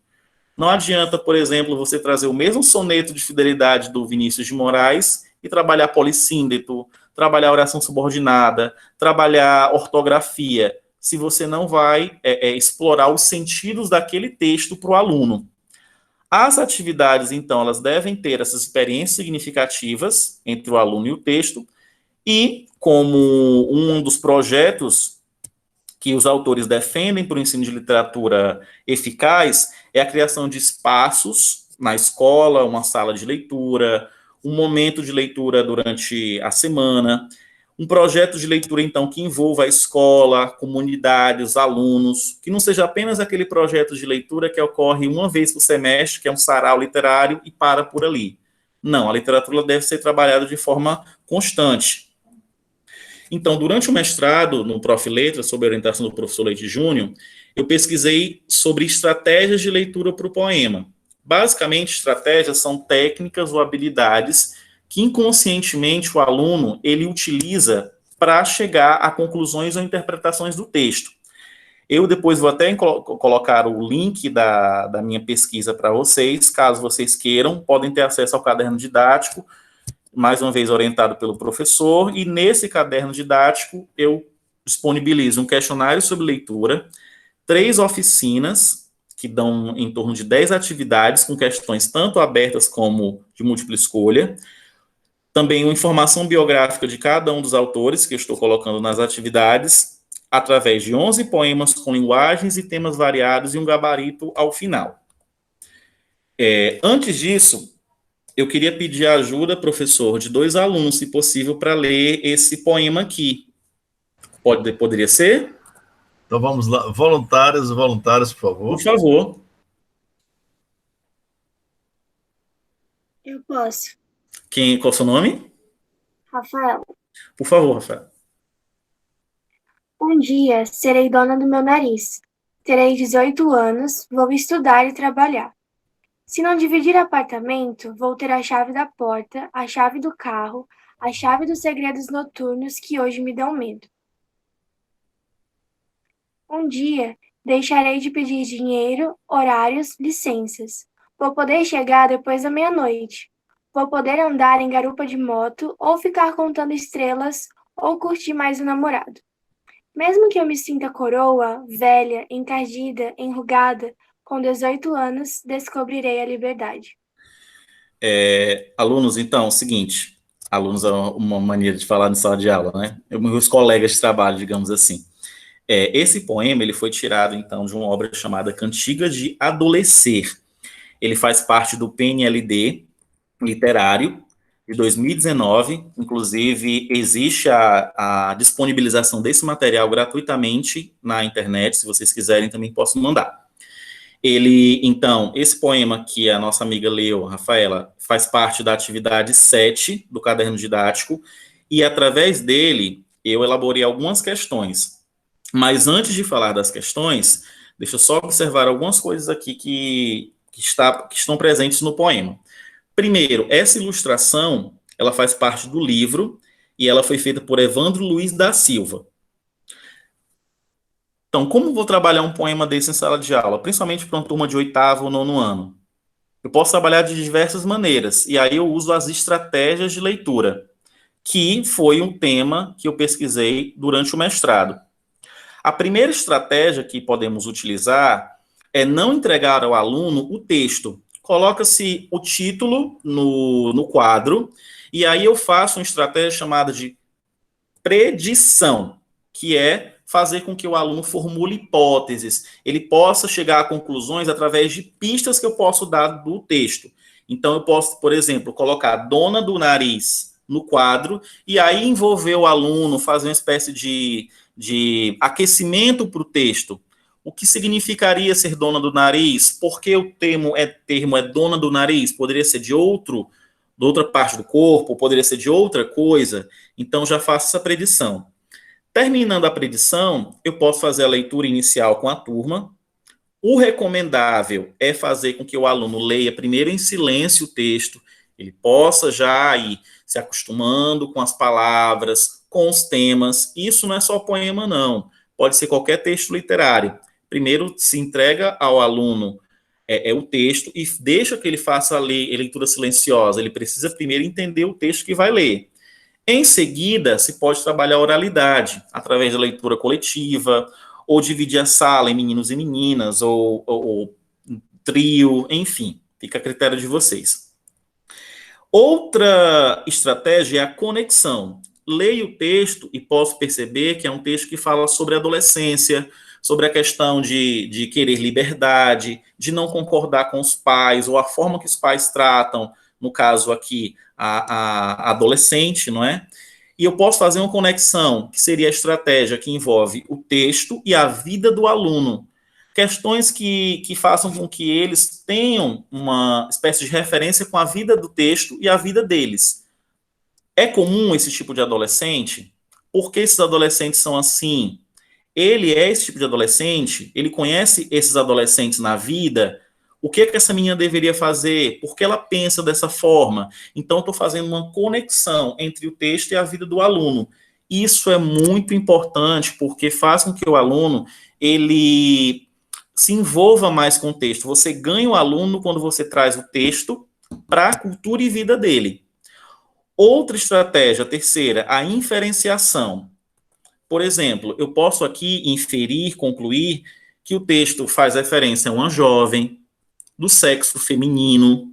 Não adianta, por exemplo, você trazer o mesmo soneto de fidelidade do Vinícius de Moraes e trabalhar polissíndeto, trabalhar oração subordinada, trabalhar ortografia, se você não vai explorar os sentidos daquele texto para o aluno. As atividades, então, elas devem ter essas experiências significativas entre o aluno e o texto, e como um dos projetos que os autores defendem para o ensino de literatura eficaz é a criação de espaços na escola, uma sala de leitura, um momento de leitura durante a semana, um projeto de leitura, então, que envolva a escola, a comunidade, os alunos, que não seja apenas aquele projeto de leitura que ocorre uma vez por semestre, que é um sarau literário, e para por ali. Não, a literatura deve ser trabalhada de forma constante. Então, durante o mestrado no Prof. Letras, sob a orientação do professor Leite Júnior, eu pesquisei sobre estratégias de leitura para o poema. Basicamente, estratégias são técnicas ou habilidades que inconscientemente o aluno ele utiliza para chegar a conclusões ou interpretações do texto. Eu depois vou até colocar o link da minha pesquisa para vocês, caso vocês queiram, podem ter acesso ao caderno didático, mais uma vez orientado pelo professor, e nesse caderno didático eu disponibilizo um questionário sobre leitura, 3 oficinas, que dão em torno de 10 atividades, com questões tanto abertas como de múltipla escolha, também uma informação biográfica de cada um dos autores, que eu estou colocando nas atividades, através de 11 poemas com linguagens e temas variados e um gabarito ao final. Antes disso, eu queria pedir a ajuda, professor, de 2 alunos, se possível, para ler esse poema aqui. Poderia ser? Então vamos lá. Voluntários e voluntários, por favor. Por favor. Eu posso. Qual é o seu nome? Rafael. Por favor, Rafael. Um dia serei dona do meu nariz. Terei 18 anos, vou estudar e trabalhar. Se não dividir apartamento, vou ter a chave da porta, a chave do carro, a chave dos segredos noturnos que hoje me dão medo. Um dia deixarei de pedir dinheiro, horários, licenças. Vou poder chegar depois da meia-noite. Vou poder andar em garupa de moto, ou ficar contando estrelas, ou curtir mais o namorado. Mesmo que eu me sinta coroa, velha, encardida, enrugada, com 18 anos, descobrirei a liberdade. Alunos, então, é o seguinte, alunos é uma maneira de falar em sala de aula, né? Meus colegas de trabalho, digamos assim. Esse poema, ele foi tirado, então, de uma obra chamada Cantiga de Adolescer. Ele faz parte do PNLD literário de 2019, inclusive existe a disponibilização desse material gratuitamente na internet, se vocês quiserem também posso mandar. Então, esse poema que a nossa amiga leu, Rafaela, faz parte da atividade 7 do caderno didático, e através dele eu elaborei algumas questões. Mas antes de falar das questões, deixa eu só observar algumas coisas aqui que estão presentes no poema. Primeiro, essa ilustração, ela faz parte do livro, e ela foi feita por Evandro Luiz da Silva. Então, como vou trabalhar um poema desse em sala de aula, principalmente para uma turma de 8º ou 9º ano? Eu posso trabalhar de diversas maneiras, e aí eu uso as estratégias de leitura, que foi um tema que eu pesquisei durante o mestrado. A primeira estratégia que podemos utilizar é não entregar ao aluno o texto. Coloca-se o título no quadro, e aí eu faço uma estratégia chamada de predição, que é fazer com que o aluno formule hipóteses, ele possa chegar a conclusões através de pistas que eu posso dar do texto. Então, eu posso, por exemplo, colocar Dona do Nariz no quadro, e aí envolver o aluno, fazer uma espécie de aquecimento para o texto. O que significaria ser dona do nariz? Por que o termo é dona do nariz? Poderia ser de outra parte do corpo, poderia ser de outra coisa. Então, já faço essa predição. Terminando a predição, eu posso fazer a leitura inicial com a turma. O recomendável é fazer com que o aluno leia primeiro em silêncio o texto, ele possa já ir se acostumando com as palavras, com os temas. Isso não é só poema, não. Pode ser qualquer texto literário. Primeiro se entrega ao aluno o texto e deixa que ele faça a leitura silenciosa. Ele precisa primeiro entender o texto que vai ler. Em seguida, se pode trabalhar a oralidade, através da leitura coletiva, ou dividir a sala em meninos e meninas, ou trio, enfim, fica a critério de vocês. Outra estratégia é a conexão. Leio o texto e posso perceber que é um texto que fala sobre a adolescência, sobre a questão de querer liberdade, de não concordar com os pais, ou a forma que os pais tratam, no caso aqui, a adolescente, não é? E eu posso fazer uma conexão, que seria a estratégia que envolve o texto e a vida do aluno. Questões que façam com que eles tenham uma espécie de referência com a vida do texto e a vida deles. É comum esse tipo de adolescente? Por que esses adolescentes são assim? Ele é esse tipo de adolescente? Ele conhece esses adolescentes na vida? O que essa menina deveria fazer? Por que ela pensa dessa forma? Então, eu estou fazendo uma conexão entre o texto e a vida do aluno. Isso é muito importante, porque faz com que o aluno ele se envolva mais com o texto. Você ganha o aluno quando você traz o texto para a cultura e vida dele. Outra estratégia, terceira, a inferenciação. Por exemplo, eu posso aqui inferir, concluir que o texto faz referência a uma jovem, do sexo feminino.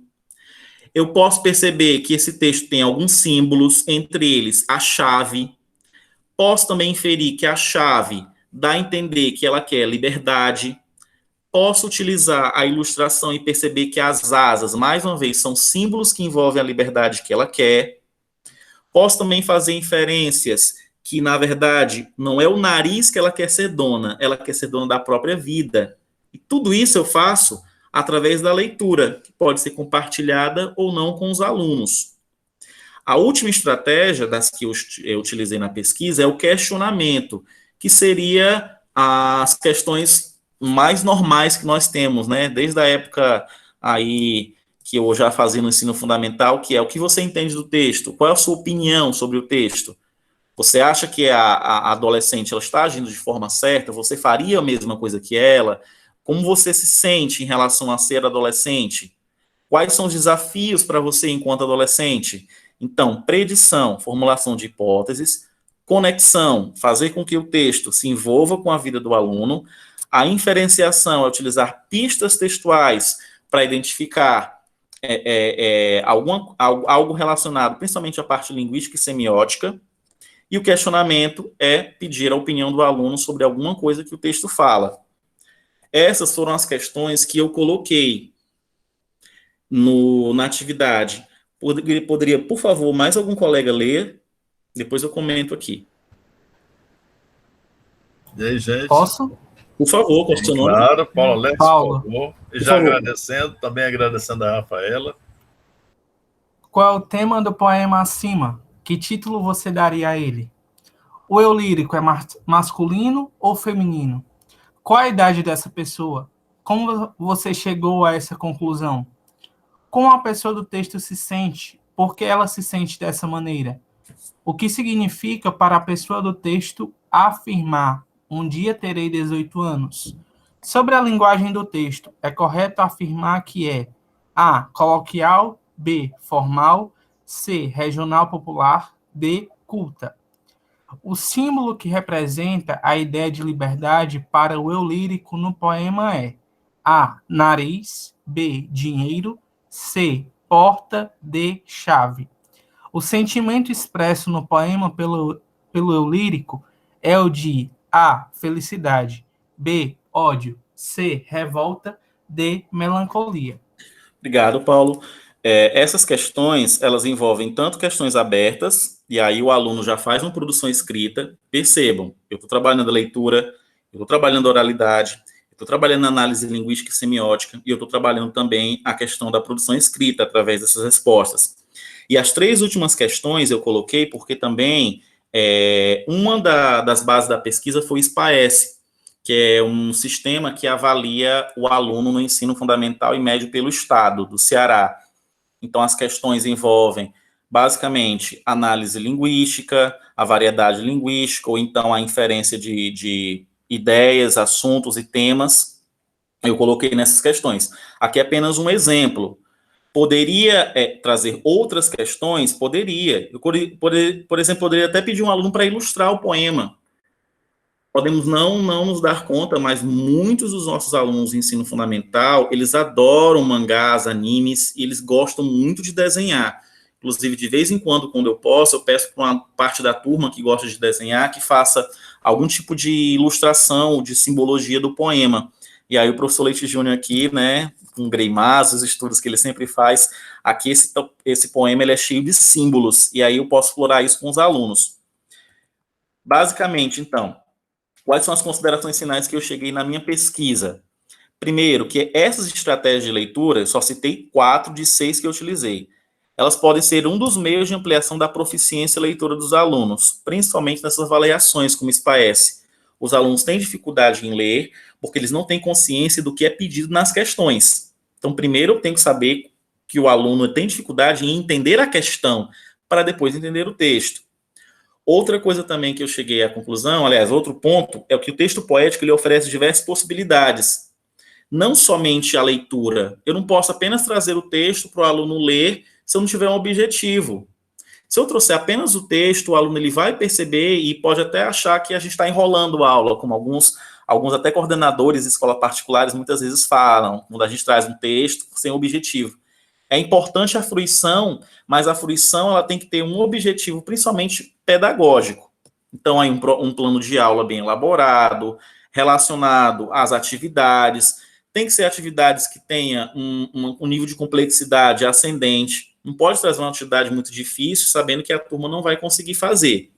Eu posso perceber que esse texto tem alguns símbolos, entre eles a chave. Posso também inferir que a chave dá a entender que ela quer liberdade. Posso utilizar a ilustração e perceber que as asas, mais uma vez, são símbolos que envolvem a liberdade que ela quer. Posso também fazer inferências que, na verdade, não é o nariz que ela quer ser dona, ela quer ser dona da própria vida. E tudo isso eu faço através da leitura, que pode ser compartilhada ou não com os alunos. A última estratégia das que eu utilizei na pesquisa é o questionamento, que seria as questões mais normais que nós temos, né? Desde a época aí que eu já fazia no ensino fundamental, que é o que você entende do texto? Qual é a sua opinião sobre o texto? Você acha que a adolescente ela está agindo de forma certa? Você faria a mesma coisa que ela? Como você se sente em relação a ser adolescente? Quais são os desafios para você enquanto adolescente? Então, predição, formulação de hipóteses, conexão, fazer com que o texto se envolva com a vida do aluno, a inferenciação é utilizar pistas textuais para identificar algo relacionado principalmente à parte linguística e semiótica, e o questionamento é pedir a opinião do aluno sobre alguma coisa que o texto fala. Essas foram as questões que eu coloquei na atividade. Poderia, por favor, mais algum colega ler? Depois eu comento aqui. E aí, gente? Posso? Por favor, qual é o seu nome? Claro, Paulo Alex, Paulo. por favor. E Por já favor. agradecendo, também agradecendo a Rafaela. Qual é o tema do poema acima? Que título você daria a ele? O eu lírico é masculino ou feminino? Qual a idade dessa pessoa? Como você chegou a essa conclusão? Como a pessoa do texto se sente? Por que ela se sente dessa maneira? O que significa para a pessoa do texto afirmar um dia terei 18 anos? Sobre a linguagem do texto, é correto afirmar que é A, coloquial, B, formal, C, regional popular, D, culta. O símbolo que representa a ideia de liberdade para o eu lírico no poema é A, nariz, B, dinheiro, C, porta, D, chave. O sentimento expresso no poema pelo eu lírico é o de A, felicidade, B, ódio, C, revolta, D, melancolia. Obrigado, Paulo. Essas questões, elas envolvem tanto questões abertas, e aí o aluno já faz uma produção escrita. Percebam, eu estou trabalhando a leitura, eu estou trabalhando a oralidade, eu estou trabalhando a análise linguística e semiótica, e eu estou trabalhando também a questão da produção escrita através dessas respostas. E as 3 últimas questões eu coloquei porque também uma das bases da pesquisa foi o SPAES, que é um sistema que avalia o aluno no ensino fundamental e médio pelo Estado do Ceará. Então, as questões envolvem, basicamente, análise linguística, a variedade linguística, ou então a inferência de ideias, assuntos e temas. Eu coloquei nessas questões. Aqui é apenas um exemplo. Poderia trazer outras questões? Poderia. Eu, por exemplo, poderia até pedir um aluno para ilustrar o poema. Podemos não nos dar conta, mas muitos dos nossos alunos de ensino fundamental, eles adoram mangás, animes, e eles gostam muito de desenhar. Inclusive, de vez em quando eu posso, eu peço para uma parte da turma que gosta de desenhar que faça algum tipo de ilustração, de simbologia do poema. E aí o professor Leite Júnior aqui, né, com Greimas, os estudos que ele sempre faz, aqui esse poema ele é cheio de símbolos, e aí eu posso explorar isso com os alunos. Basicamente, então, quais são as considerações finais que eu cheguei na minha pesquisa? Primeiro, que essas estratégias de leitura, só citei 4 de 6 que eu utilizei. Elas podem ser um dos meios de ampliação da proficiência leitora dos alunos, principalmente nessas avaliações como SPAES. Os alunos têm dificuldade em ler, porque eles não têm consciência do que é pedido nas questões. Então, primeiro eu tenho que saber que o aluno tem dificuldade em entender a questão, para depois entender o texto. Outra coisa também que eu cheguei à conclusão, aliás, outro ponto, é que o texto poético ele oferece diversas possibilidades. Não somente a leitura. Eu não posso apenas trazer o texto para o aluno ler se eu não tiver um objetivo. Se eu trouxer apenas o texto, o aluno ele vai perceber e pode até achar que a gente está enrolando a aula, como alguns até coordenadores de escolas particulares muitas vezes falam, quando a gente traz um texto sem objetivo. É importante a fruição, mas a fruição ela tem que ter um objetivo, principalmente pedagógico. Então, aí um plano de aula bem elaborado, relacionado às atividades. Tem que ser atividades que tenham um nível de complexidade ascendente. Não pode trazer uma atividade muito difícil, sabendo que a turma não vai conseguir fazer.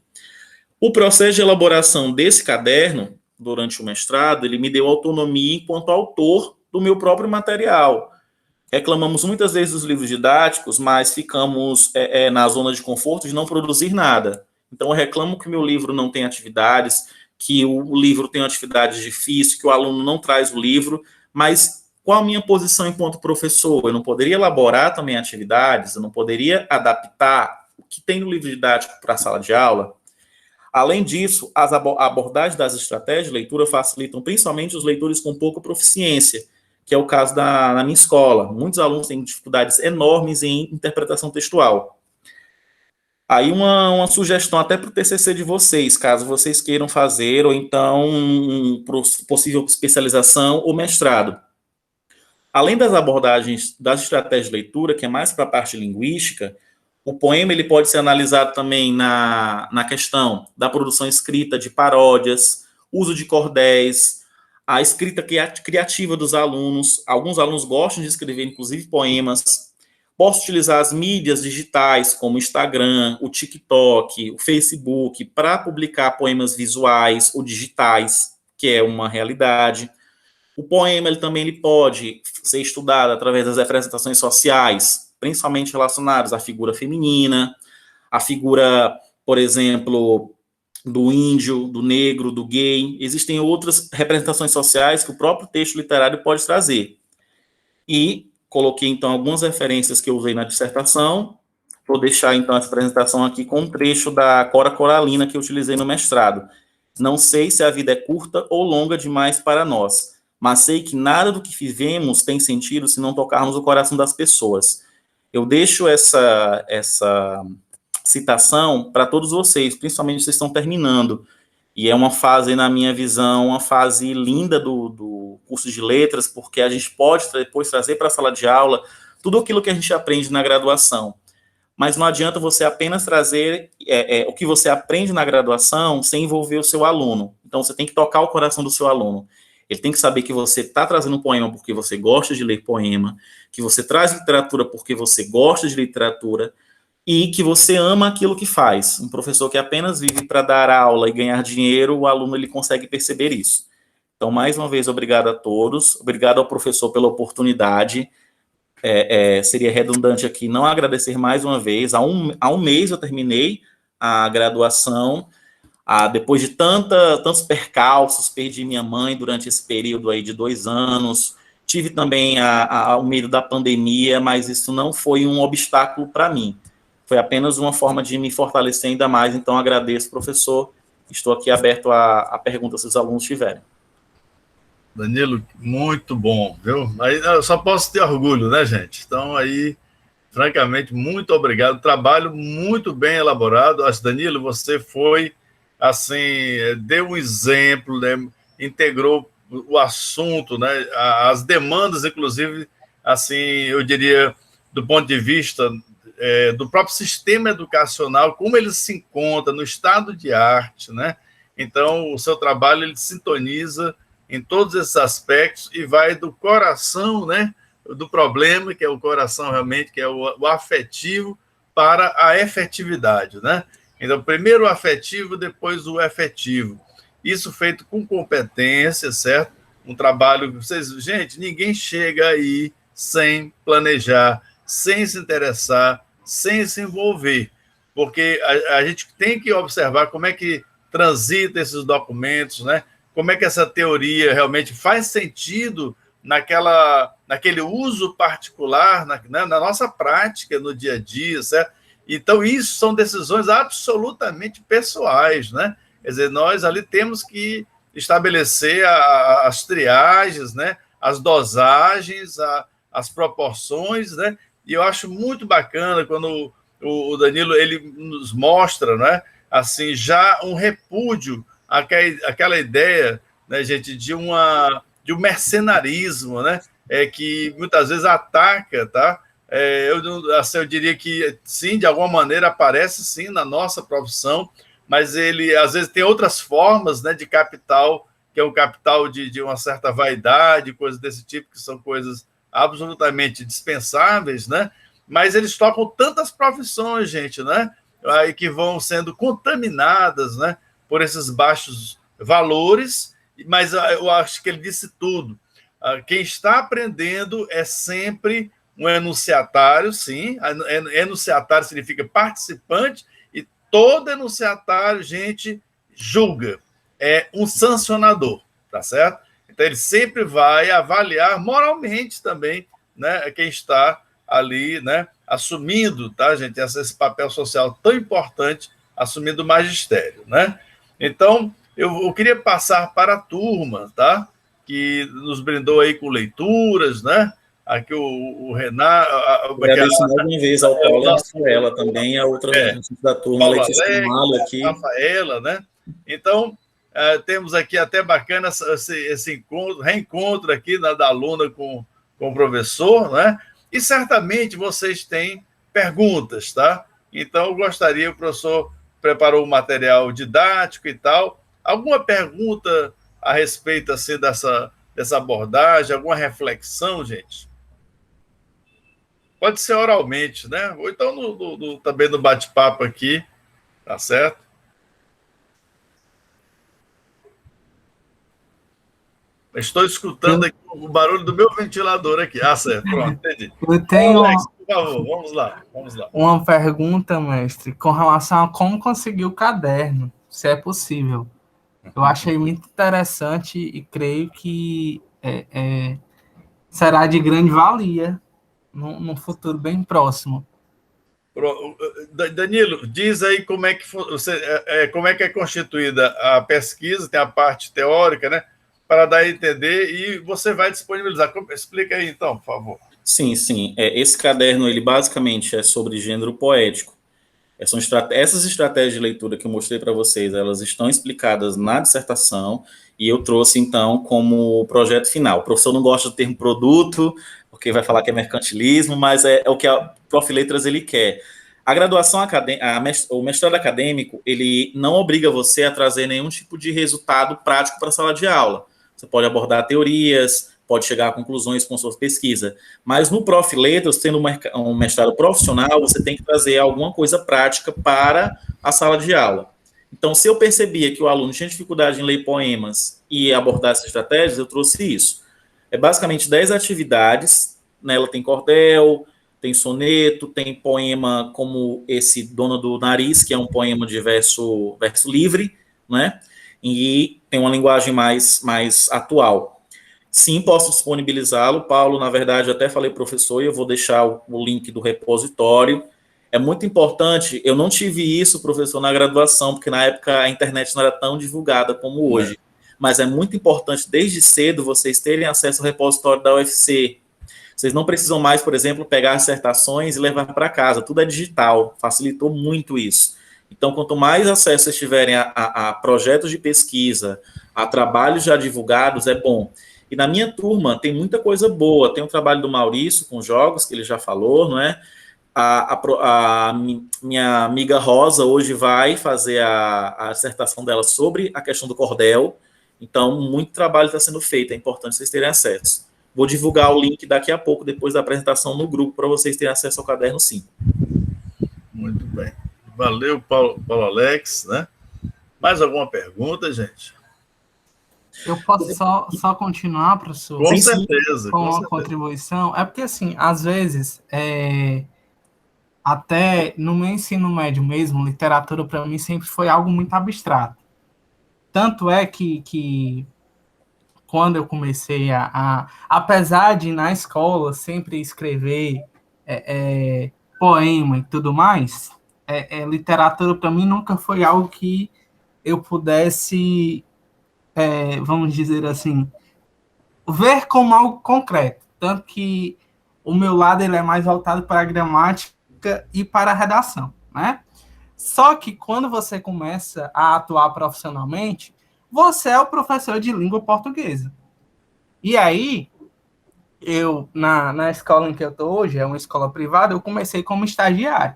O processo de elaboração desse caderno, durante o mestrado, ele me deu autonomia enquanto autor do meu próprio material. Reclamamos muitas vezes dos livros didáticos, mas ficamos na zona de conforto de não produzir nada. Então, eu reclamo que o meu livro não tem atividades, que o livro tem atividades difíceis, que o aluno não traz o livro, mas qual a minha posição enquanto professor? Eu não poderia elaborar também atividades, eu não poderia adaptar o que tem no livro didático para a sala de aula? Além disso, a abordagem das estratégias de leitura facilitam principalmente os leitores com pouca proficiência, que é o caso na minha escola. Muitos alunos têm dificuldades enormes em interpretação textual. Aí uma sugestão até para o TCC de vocês, caso vocês queiram fazer, ou então possível especialização ou mestrado. Além das abordagens das estratégias de leitura, que é mais para a parte linguística, o poema ele pode ser analisado também na questão da produção escrita de paródias, uso de cordéis, a escrita criativa dos alunos. Alguns alunos gostam de escrever, inclusive, poemas. Posso utilizar as mídias digitais, como o Instagram, o TikTok, o Facebook, para publicar poemas visuais ou digitais, que é uma realidade. O poema ele pode ser estudado através das representações sociais, principalmente relacionadas à figura feminina, à figura, por exemplo, do índio, do negro, do gay. Existem outras representações sociais que o próprio texto literário pode trazer. E coloquei, então, algumas referências que eu usei na dissertação. Vou deixar, então, essa apresentação aqui com um trecho da Cora Coralina que eu utilizei no mestrado. Não sei se a vida é curta ou longa demais para nós, mas sei que nada do que vivemos tem sentido se não tocarmos o coração das pessoas. Eu deixo essa citação para todos vocês, principalmente vocês estão terminando, e é uma fase, na minha visão, uma fase linda do curso de letras, porque a gente pode depois trazer para a sala de aula tudo aquilo que a gente aprende na graduação. Mas não adianta você apenas trazer o que você aprende na graduação sem envolver o seu aluno. Então, você tem que tocar o coração do seu aluno. Ele tem que saber que você está trazendo um poema porque você gosta de ler poema, que você traz literatura porque você gosta de literatura e que você ama aquilo que faz. Um professor que apenas vive para dar aula e ganhar dinheiro, o aluno ele consegue perceber isso. Então, mais uma vez, obrigado a todos. Obrigado ao professor pela oportunidade. Seria redundante aqui não agradecer mais uma vez. Há um mês eu terminei a graduação. Depois de tantos percalços, perdi minha mãe durante esse período aí de 2 anos, tive também o medo da pandemia, mas isso não foi um obstáculo para mim, foi apenas uma forma de me fortalecer ainda mais. Então agradeço, professor, estou aqui aberto a perguntas se os alunos tiverem. Danilo, muito bom, viu? Aí eu só posso ter orgulho, né, gente? Então aí, francamente, muito obrigado, trabalho muito bem elaborado. Acho, Danilo, você foi assim, deu um exemplo, né, integrou o assunto, né, as demandas, inclusive, assim, eu diria, do ponto de vista do próprio sistema educacional, como ele se encontra no estado de arte, né? Então, o seu trabalho, ele sintoniza em todos esses aspectos e vai do coração, né, do problema, que é o coração realmente, que é o afetivo, para a efetividade, né? Então, primeiro o afetivo, depois o efetivo. Isso feito com competência, certo? Um trabalho... Gente, ninguém chega aí sem planejar, sem se interessar, sem se envolver. Porque a gente tem que observar como é que transita esses documentos, né? Como é que essa teoria realmente faz sentido naquele uso particular, na nossa prática, no dia a dia, certo? Então, isso são decisões absolutamente pessoais, né? Quer dizer, nós ali temos que estabelecer as triagens, né? As dosagens, as proporções, né? E eu acho muito bacana quando o Danilo ele nos mostra, né? Assim, já um repúdio àquela ideia, né, gente, de um mercenarismo, né? Que muitas vezes ataca, tá? Eu diria que, sim, de alguma maneira aparece, sim, na nossa profissão, mas ele, às vezes, tem outras formas, né, de capital, que é o capital de uma certa vaidade, coisas desse tipo, que são coisas absolutamente dispensáveis, né? Mas eles tocam tantas profissões, gente, né? Aí que vão sendo contaminadas, né, por esses baixos valores, mas eu acho que ele disse tudo. Quem está aprendendo é sempre um enunciatário, sim. Enunciatário significa participante, e todo enunciatário, gente, julga. É um sancionador, tá certo? Então, ele sempre vai avaliar moralmente também, né, quem está ali, né, assumindo, tá, gente, esse papel social tão importante, assumindo o magistério, né? Então, eu queria passar para a turma, tá? que nos brindou aí com leituras, né? Aqui o Renato... Agradeço mais uma vez ao Paulo e a Rafaela também, a outra da turma, Paulo Letícia Alex, Malho aqui. Rafaela, né? Então, temos aqui até bacana esse encontro, reencontro aqui da aluna com o professor, né? E certamente vocês têm perguntas, tá? Então, eu gostaria, o professor preparou o material didático e tal. Alguma pergunta a respeito assim, dessa abordagem, alguma reflexão, gente? Pode ser oralmente, né? Ou então também no bate-papo aqui, tá certo? Estou escutando aqui o barulho do meu ventilador aqui. Ah, certo, pronto, entendi. Eu tenho Alex, por favor, vamos lá. uma pergunta, mestre, com relação a como conseguir o caderno, se é possível. Eu achei muito interessante e creio que será de grande valia num futuro bem próximo. Danilo, diz aí como é que é constituída a pesquisa, tem a parte teórica, né? Para dar a entender, e você vai disponibilizar. Explica aí, então, por favor. Sim. Esse caderno, ele basicamente é sobre gênero poético. Essas estratégias de leitura que eu mostrei para vocês, elas estão explicadas na dissertação, e eu trouxe, então, como projeto final. O professor não gosta do termo produto, porque vai falar que é mercantilismo, mas é o que a Prof. Letras ele quer. A graduação acadêmica, o mestrado acadêmico, ele não obriga você a trazer nenhum tipo de resultado prático para a sala de aula. Você pode abordar teorias, pode chegar a conclusões com sua pesquisa. Mas no Prof. Letras, tendo um mestrado profissional, você tem que trazer alguma coisa prática para a sala de aula. Então, se eu percebia que o aluno tinha dificuldade em ler poemas e abordar essas estratégias, eu trouxe isso. É basicamente 10 atividades, nela tem cordel, tem soneto, tem poema como esse Dona do Nariz, que é um poema de verso livre, né? E tem uma linguagem mais atual. Sim, posso disponibilizá-lo. Paulo, na verdade, até falei professor, e eu vou deixar o link do repositório. É muito importante, eu não tive isso, professor, na graduação, porque na época a internet não era tão divulgada como hoje. Mas é muito importante, desde cedo, vocês terem acesso ao repositório da UFC. Vocês não precisam mais, por exemplo, pegar dissertações e levar para casa. Tudo é digital, facilitou muito isso. Então, quanto mais acesso vocês tiverem a projetos de pesquisa, a trabalhos já divulgados, é bom. E na minha turma tem muita coisa boa. Tem o trabalho do Maurício com jogos, que ele já falou, não é? A minha amiga Rosa hoje vai fazer a dissertação dela sobre a questão do cordel. Então, muito trabalho está sendo feito. É importante vocês terem acesso. Vou divulgar o link daqui a pouco, depois da apresentação no grupo, para vocês terem acesso ao caderno, sim. Muito bem. Valeu, Paulo Alex, né? Mais alguma pergunta, gente? Eu posso só continuar, professor? Com certeza. Com uma contribuição? É porque, assim, às vezes, até no meu ensino médio mesmo, literatura para mim sempre foi algo muito abstrato. Tanto é que quando eu comecei apesar de na escola sempre escrever poema e tudo mais, literatura para mim nunca foi algo que eu pudesse, vamos dizer assim, ver como algo concreto. Tanto que o meu lado ele é mais voltado para a gramática e para a redação, né? Só que quando você começa a atuar profissionalmente, você é o professor de língua portuguesa. E aí, eu, na escola em que eu estou hoje, é uma escola privada, eu comecei como estagiário.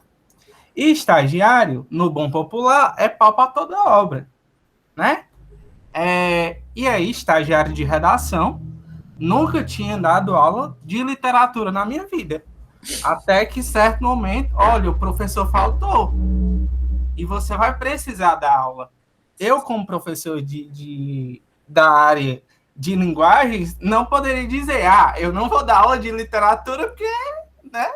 E estagiário, no bom popular, é pau para toda obra, né? E aí, estagiário de redação, nunca tinha dado aula de literatura na minha vida. Até que, certo momento, olha, o professor faltou. E você vai precisar dar aula. Eu, como professor da área de linguagens, não poderia dizer, eu não vou dar aula de literatura porque, né?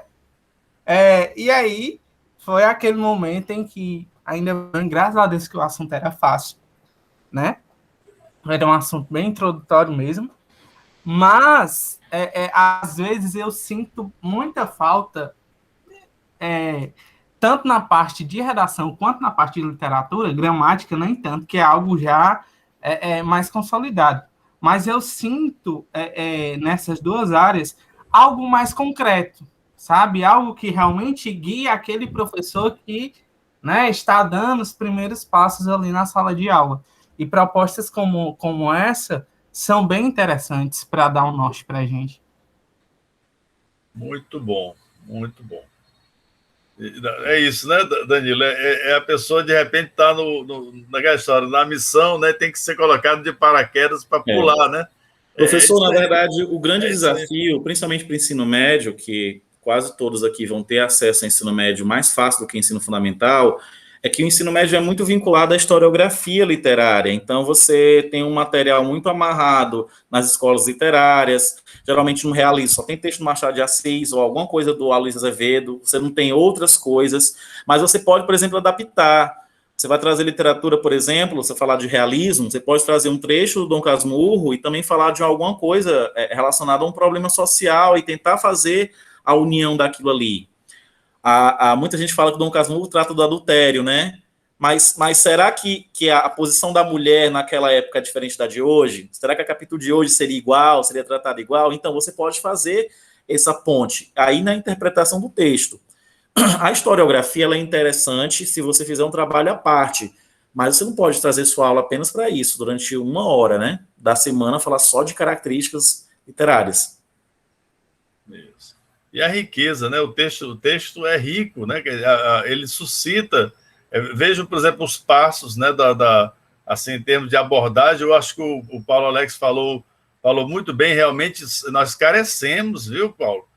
E aí, foi aquele momento em que, ainda bem, graças a Deus que o assunto era fácil, né? Era um assunto bem introdutório mesmo. Mas, às vezes, eu sinto muita falta, tanto na parte de redação quanto na parte de literatura, gramática, nem tanto, que é algo já mais consolidado. mas eu sinto nessas duas áreas algo mais concreto, sabe? Algo que realmente guia aquele professor que, né, está dando os primeiros passos ali na sala de aula. E propostas como essa são bem interessantes para dar um norte para a gente. Muito bom, muito bom. É isso, né, Danilo? É a pessoa, de repente, está naquela história, na missão, né, tem que ser colocado de paraquedas para pular, né? Professor, na verdade, o grande desafio, principalmente para o ensino médio, que quase todos aqui vão ter acesso ao ensino médio mais fácil do que o ensino fundamental, é que o ensino médio é muito vinculado à historiografia literária. Então, você tem um material muito amarrado nas escolas literárias, geralmente no realismo só tem texto do Machado de Assis ou alguma coisa do Aloysio Azevedo, você não tem outras coisas, mas você pode, por exemplo, adaptar. Você vai trazer literatura, por exemplo, você falar de realismo, você pode trazer um trecho do Dom Casmurro e também falar de alguma coisa relacionada a um problema social e tentar fazer a união daquilo ali. Muita gente fala que o Dom Casmurro trata do adultério, né? Mas será que a posição da mulher naquela época é diferente da de hoje? Será que a capítulo de hoje seria igual, seria tratada igual? Então, você pode fazer essa ponte aí na interpretação do texto. A historiografia ela é interessante se você fizer um trabalho à parte, mas você não pode trazer sua aula apenas para isso, durante 1 hora, né? Da semana, falar só de características literárias. Isso. E a riqueza, né? O texto é rico, né? Ele suscita. Vejam, por exemplo, os passos, né? Assim, em termos de abordagem, eu acho que o Paulo Alex falou muito bem. Realmente, nós carecemos, viu, Paulo?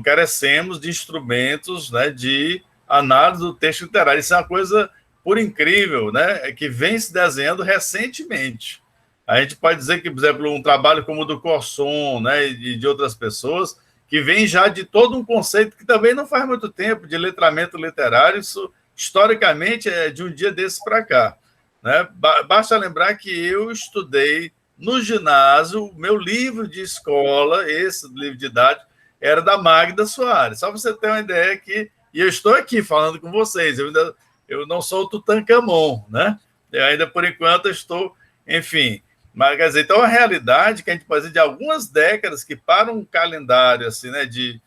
Carecemos de instrumentos, né? De análise do texto literário. Isso é uma coisa, por incrível, né? Que vem se desenhando recentemente. A gente pode dizer que, por exemplo, um trabalho como o do Corson, né? E de outras pessoas, que vem já de todo um conceito que também não faz muito tempo, de letramento literário, isso historicamente é de um dia desse para cá. Né? Basta lembrar que eu estudei no ginásio, o meu livro de escola, esse livro didático, era da Magda Soares. Só para você ter uma ideia que... E eu estou aqui falando com vocês, eu não sou o Tutankhamon, né? Eu ainda, por enquanto, estou... Enfim... Mas, quer dizer, então a realidade que a gente pode dizer de algumas décadas que para um calendário assim, né, de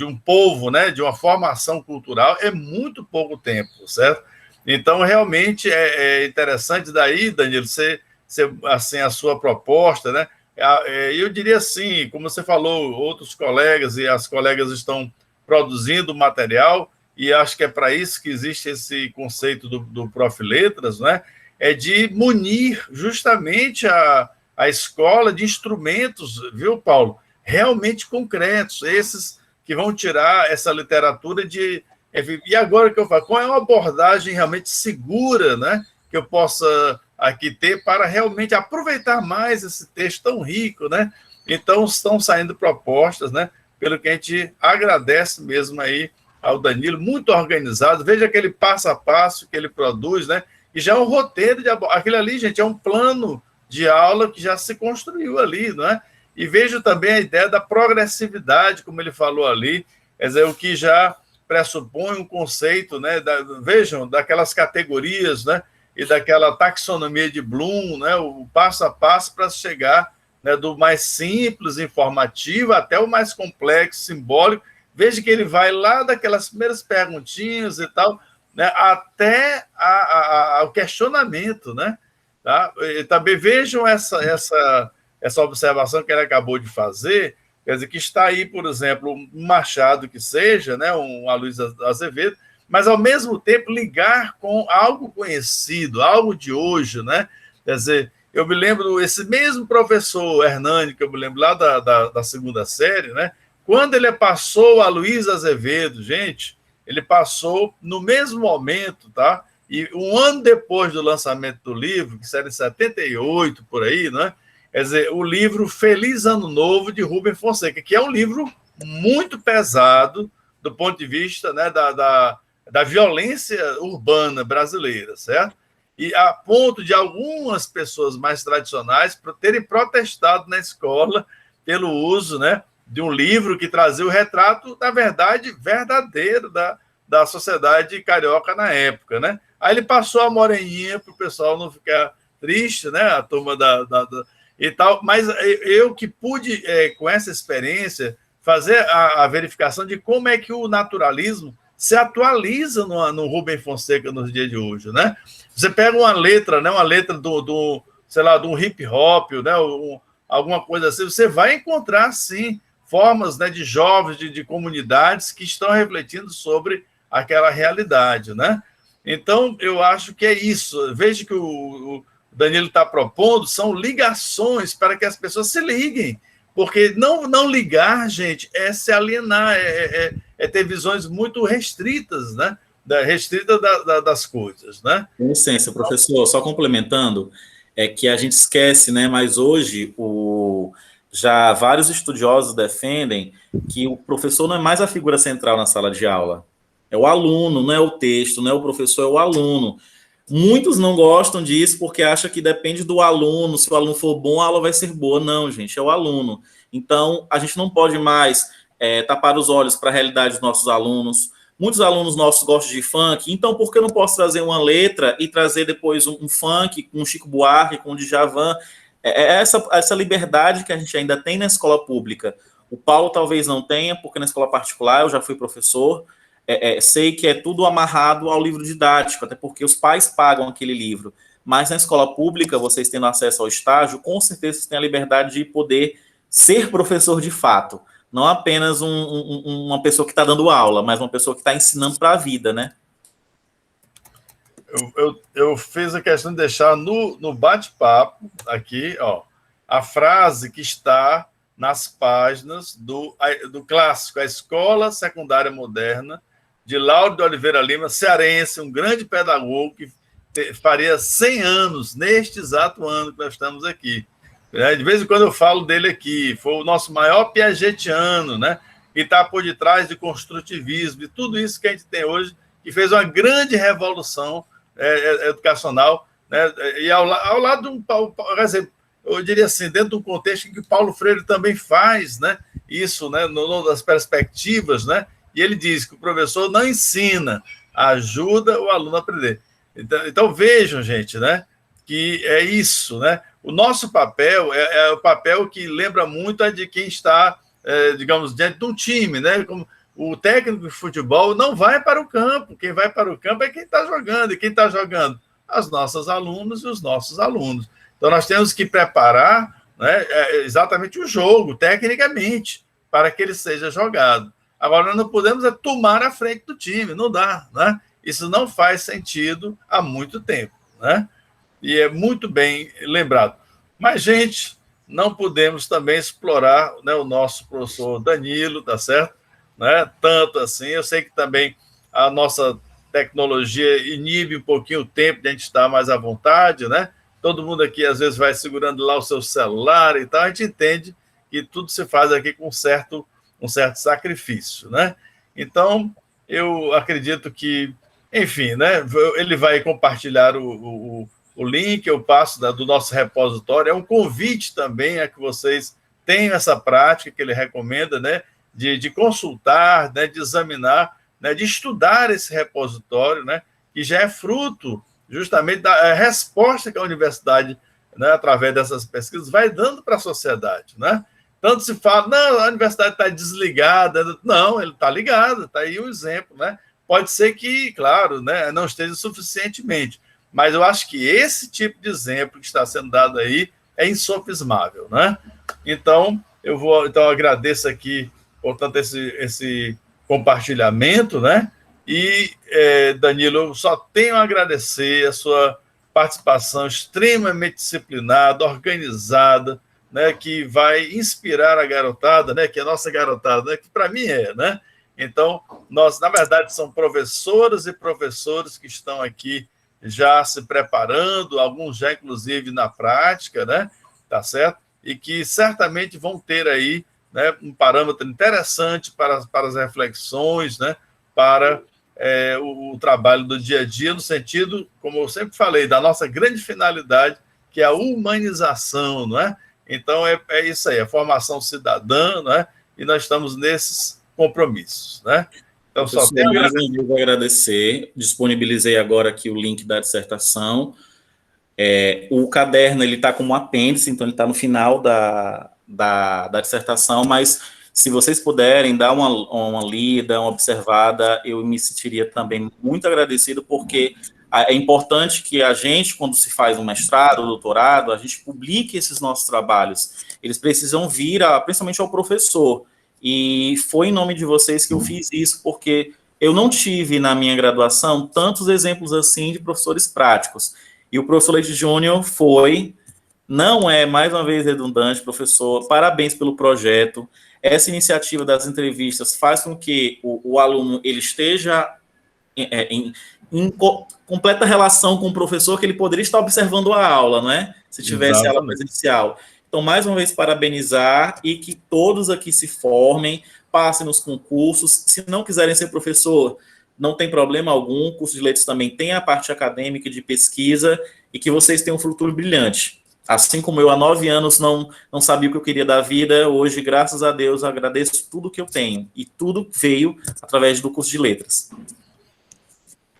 um povo, né, de uma formação cultural, é muito pouco tempo, certo? Então, realmente é interessante daí, Danilo, você assim, a sua proposta, né? Eu diria assim, como você falou, outros colegas e as colegas estão produzindo material, e acho que é para isso que existe esse conceito do Prof. Letras, né? É de munir justamente a escola de instrumentos, viu, Paulo? Realmente concretos, esses que vão tirar essa literatura de... E agora que eu falo, qual é uma abordagem realmente segura, né, que eu possa aqui ter para realmente aproveitar mais esse texto tão rico, né? Então, estão saindo propostas, né, pelo que a gente agradece mesmo aí ao Danilo, muito organizado. Veja aquele passo a passo que ele produz, né? E já é um roteiro de aquilo ali, gente, é um plano de aula que já se construiu ali, não é? E vejo também a ideia da progressividade, como ele falou ali, quer dizer, o que já pressupõe um conceito, né? Vejam, daquelas categorias, né? E daquela taxonomia de Bloom, né? O passo a passo para chegar, né, do mais simples, informativo, até o mais complexo, simbólico. Veja que ele vai lá daquelas primeiras perguntinhas e tal, né, até o questionamento, né? Tá? E também vejam essa observação que ele acabou de fazer, quer dizer, que está aí, por exemplo, um Machado que seja, né, um Aloysio Azevedo, mas, ao mesmo tempo, ligar com algo conhecido, algo de hoje, né? Quer dizer, eu me lembro, esse mesmo professor Hernani, que eu me lembro lá da segunda série, né? Quando ele passou a Aloysio Azevedo, gente, ele passou no mesmo momento, tá? E um ano depois do lançamento do livro, que era em 78, por aí, né? Quer dizer, o livro Feliz Ano Novo, de Rubem Fonseca, que é um livro muito pesado do ponto de vista, né, da violência urbana brasileira, certo? E a ponto de algumas pessoas mais tradicionais terem protestado na escola pelo uso, né, de um livro que trazia o retrato, na verdade, verdadeiro da sociedade carioca na época, né? Aí ele passou a moreninha para o pessoal não ficar triste, né? A turma e tal, mas eu que pude, com essa experiência, fazer a verificação de como é que o naturalismo se atualiza no Rubem Fonseca nos dias de hoje, né? Você pega uma letra, né? Uma letra sei lá, de um hip hop, né? Alguma coisa assim, você vai encontrar, sim, formas, né, de jovens, de comunidades que estão refletindo sobre aquela realidade, né? Então, eu acho que é isso. Veja que o Danilo está propondo são ligações para que as pessoas se liguem, porque não ligar, gente, é se alienar, é ter visões muito restritas, né? Restrita das coisas, né? Com licença, professor, só complementando, é que a gente esquece, né? Mas hoje já vários estudiosos defendem que o professor não é mais a figura central na sala de aula. É o aluno, não é o texto, não é o professor, é o aluno. Muitos não gostam disso porque acham que depende do aluno, se o aluno for bom, a aula vai ser boa. Não, gente, é o aluno. Então, a gente não pode mais tapar os olhos para a realidade dos nossos alunos. Muitos alunos nossos gostam de funk, então por que eu não posso trazer uma letra e trazer depois um funk com Chico Buarque, com Djavan? Essa liberdade que a gente ainda tem na escola pública. O Paulo talvez não tenha, porque na escola particular eu já fui professor, sei que é tudo amarrado ao livro didático, até porque os pais pagam aquele livro. Mas na escola pública, vocês tendo acesso ao estágio, com certeza vocês têm a liberdade de poder ser professor de fato. Não apenas uma pessoa que está dando aula, mas uma pessoa que está ensinando para a vida, né? Eu fiz a questão de deixar no bate-papo aqui, ó, a frase que está nas páginas do clássico, A Escola Secundária Moderna, de Lauro de Oliveira Lima, cearense, um grande pedagogo que faria 100 anos, neste exato ano que nós estamos aqui. De vez em quando eu falo dele aqui, foi o nosso maior piagetiano, né? E está por detrás de construtivismo, e tudo isso que a gente tem hoje, que fez uma grande revolução educacional, né? E ao lado de por exemplo, eu diria assim, dentro de um contexto em que Paulo Freire também faz, né? Isso, né? Das perspectivas, né? E ele diz que o professor não ensina, ajuda o aluno a aprender. Então vejam, gente, né? Que é isso, né? O nosso papel é o papel que lembra muito a de quem está, digamos, diante de um time, né? Como o técnico de futebol não vai para o campo, quem vai para o campo é quem está jogando, e quem está jogando? As nossas alunas e os nossos alunos. Então, nós temos que preparar, né, exatamente o jogo, tecnicamente, para que ele seja jogado. Agora, nós não podemos tomar a frente do time, não dá, né? Isso não faz sentido há muito tempo, né? E é muito bem lembrado. Mas, gente, não podemos também explorar, né, o nosso professor Danilo, tá certo? Né? Tanto assim, eu sei que também a nossa tecnologia inibe um pouquinho o tempo de a gente estar mais à vontade, né? Todo mundo aqui, às vezes, vai segurando lá o seu celular e tal, a gente entende que tudo se faz aqui com um certo sacrifício, né? Então, eu acredito que, enfim, né? Ele vai compartilhar o link, eu passo do nosso repositório, é um convite também a que vocês tenham essa prática que ele recomenda, né? De consultar, né, de examinar, né, de estudar esse repositório, né, que já é fruto justamente da resposta que a universidade, né, através dessas pesquisas, vai dando para a sociedade, né? Tanto se fala, não, a universidade está desligada, não, ele está ligado, está aí um exemplo, né? Pode ser que, claro, né, não esteja suficientemente, mas eu acho que esse tipo de exemplo que está sendo dado aí é insofismável, né? Então, eu agradeço aqui, portanto, esse compartilhamento, né? E, Danilo, eu só tenho a agradecer a sua participação extremamente disciplinada, organizada, né? Que vai inspirar a garotada, né? Que é a nossa garotada, né? Que para mim né? Então, nós, na verdade, são professoras e professores que estão aqui já se preparando, alguns já, inclusive, na prática, né? Tá certo? E que certamente vão ter aí, né, um parâmetro interessante para as reflexões, né, para o trabalho do dia a dia, no sentido, como eu sempre falei, da nossa grande finalidade, que é a humanização, não é? Então, é isso aí, a formação cidadã, não é? E nós estamos nesses compromissos, né? Então, só tenho mais uma vez agradecer, disponibilizei agora aqui o link da dissertação. O caderno, ele está como um apêndice, então ele está no final da dissertação, mas se vocês puderem dar uma lida, uma observada, eu me sentiria também muito agradecido, porque é importante que a gente, quando se faz um mestrado, doutorado, a gente publique esses nossos trabalhos. Eles precisam vir, principalmente ao professor. E foi em nome de vocês que eu fiz isso, porque eu não tive na minha graduação tantos exemplos assim de professores práticos. E o professor Leite Júnior não é, mais uma vez, redundante, professor, parabéns pelo projeto. Essa iniciativa das entrevistas faz com que o aluno ele esteja em completa relação com o professor, que ele poderia estar observando a aula, não é? Se tivesse aula presencial. Então, mais uma vez, parabenizar e que todos aqui se formem, passem nos concursos. Se não quiserem ser professor, não tem problema algum, o curso de letras também tem a parte acadêmica de pesquisa, e que vocês tenham um futuro brilhante. Assim como eu, há 9 anos, não sabia o que eu queria da vida, hoje, graças a Deus, agradeço tudo que eu tenho, e tudo veio através do curso de letras.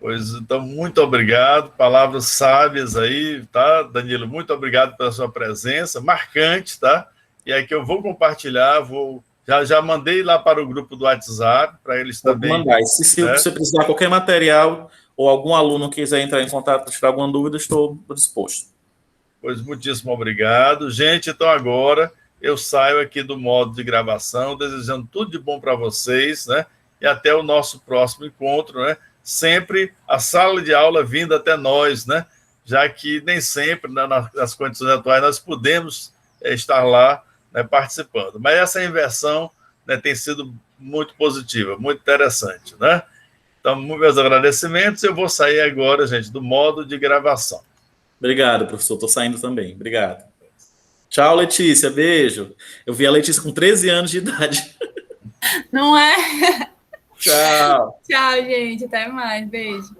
Pois então, muito obrigado, palavras sábias aí, tá, Danilo? Muito obrigado pela sua presença, marcante, tá? E aqui eu vou compartilhar, já mandei lá para o grupo do WhatsApp, para eles também. Vou mandar. Se você precisar de qualquer material, ou algum aluno quiser entrar em contato para tirar alguma dúvida, estou disposto. Pois, muitíssimo obrigado. Gente, então agora eu saio aqui do modo de gravação, desejando tudo de bom para vocês, né? E até o nosso próximo encontro, né? Sempre a sala de aula vindo até nós, né? Já que nem sempre, né, nas condições atuais, nós podemos estar lá, né, participando. Mas essa inversão, né, tem sido muito positiva, muito interessante, né? Então, meus agradecimentos. Eu vou sair agora, gente, do modo de gravação. Obrigado, professor. Estou saindo também. Obrigado. Tchau, Letícia. Beijo. Eu vi a Letícia com 13 anos de idade. Não é? Tchau. Tchau, gente. Até mais. Beijo.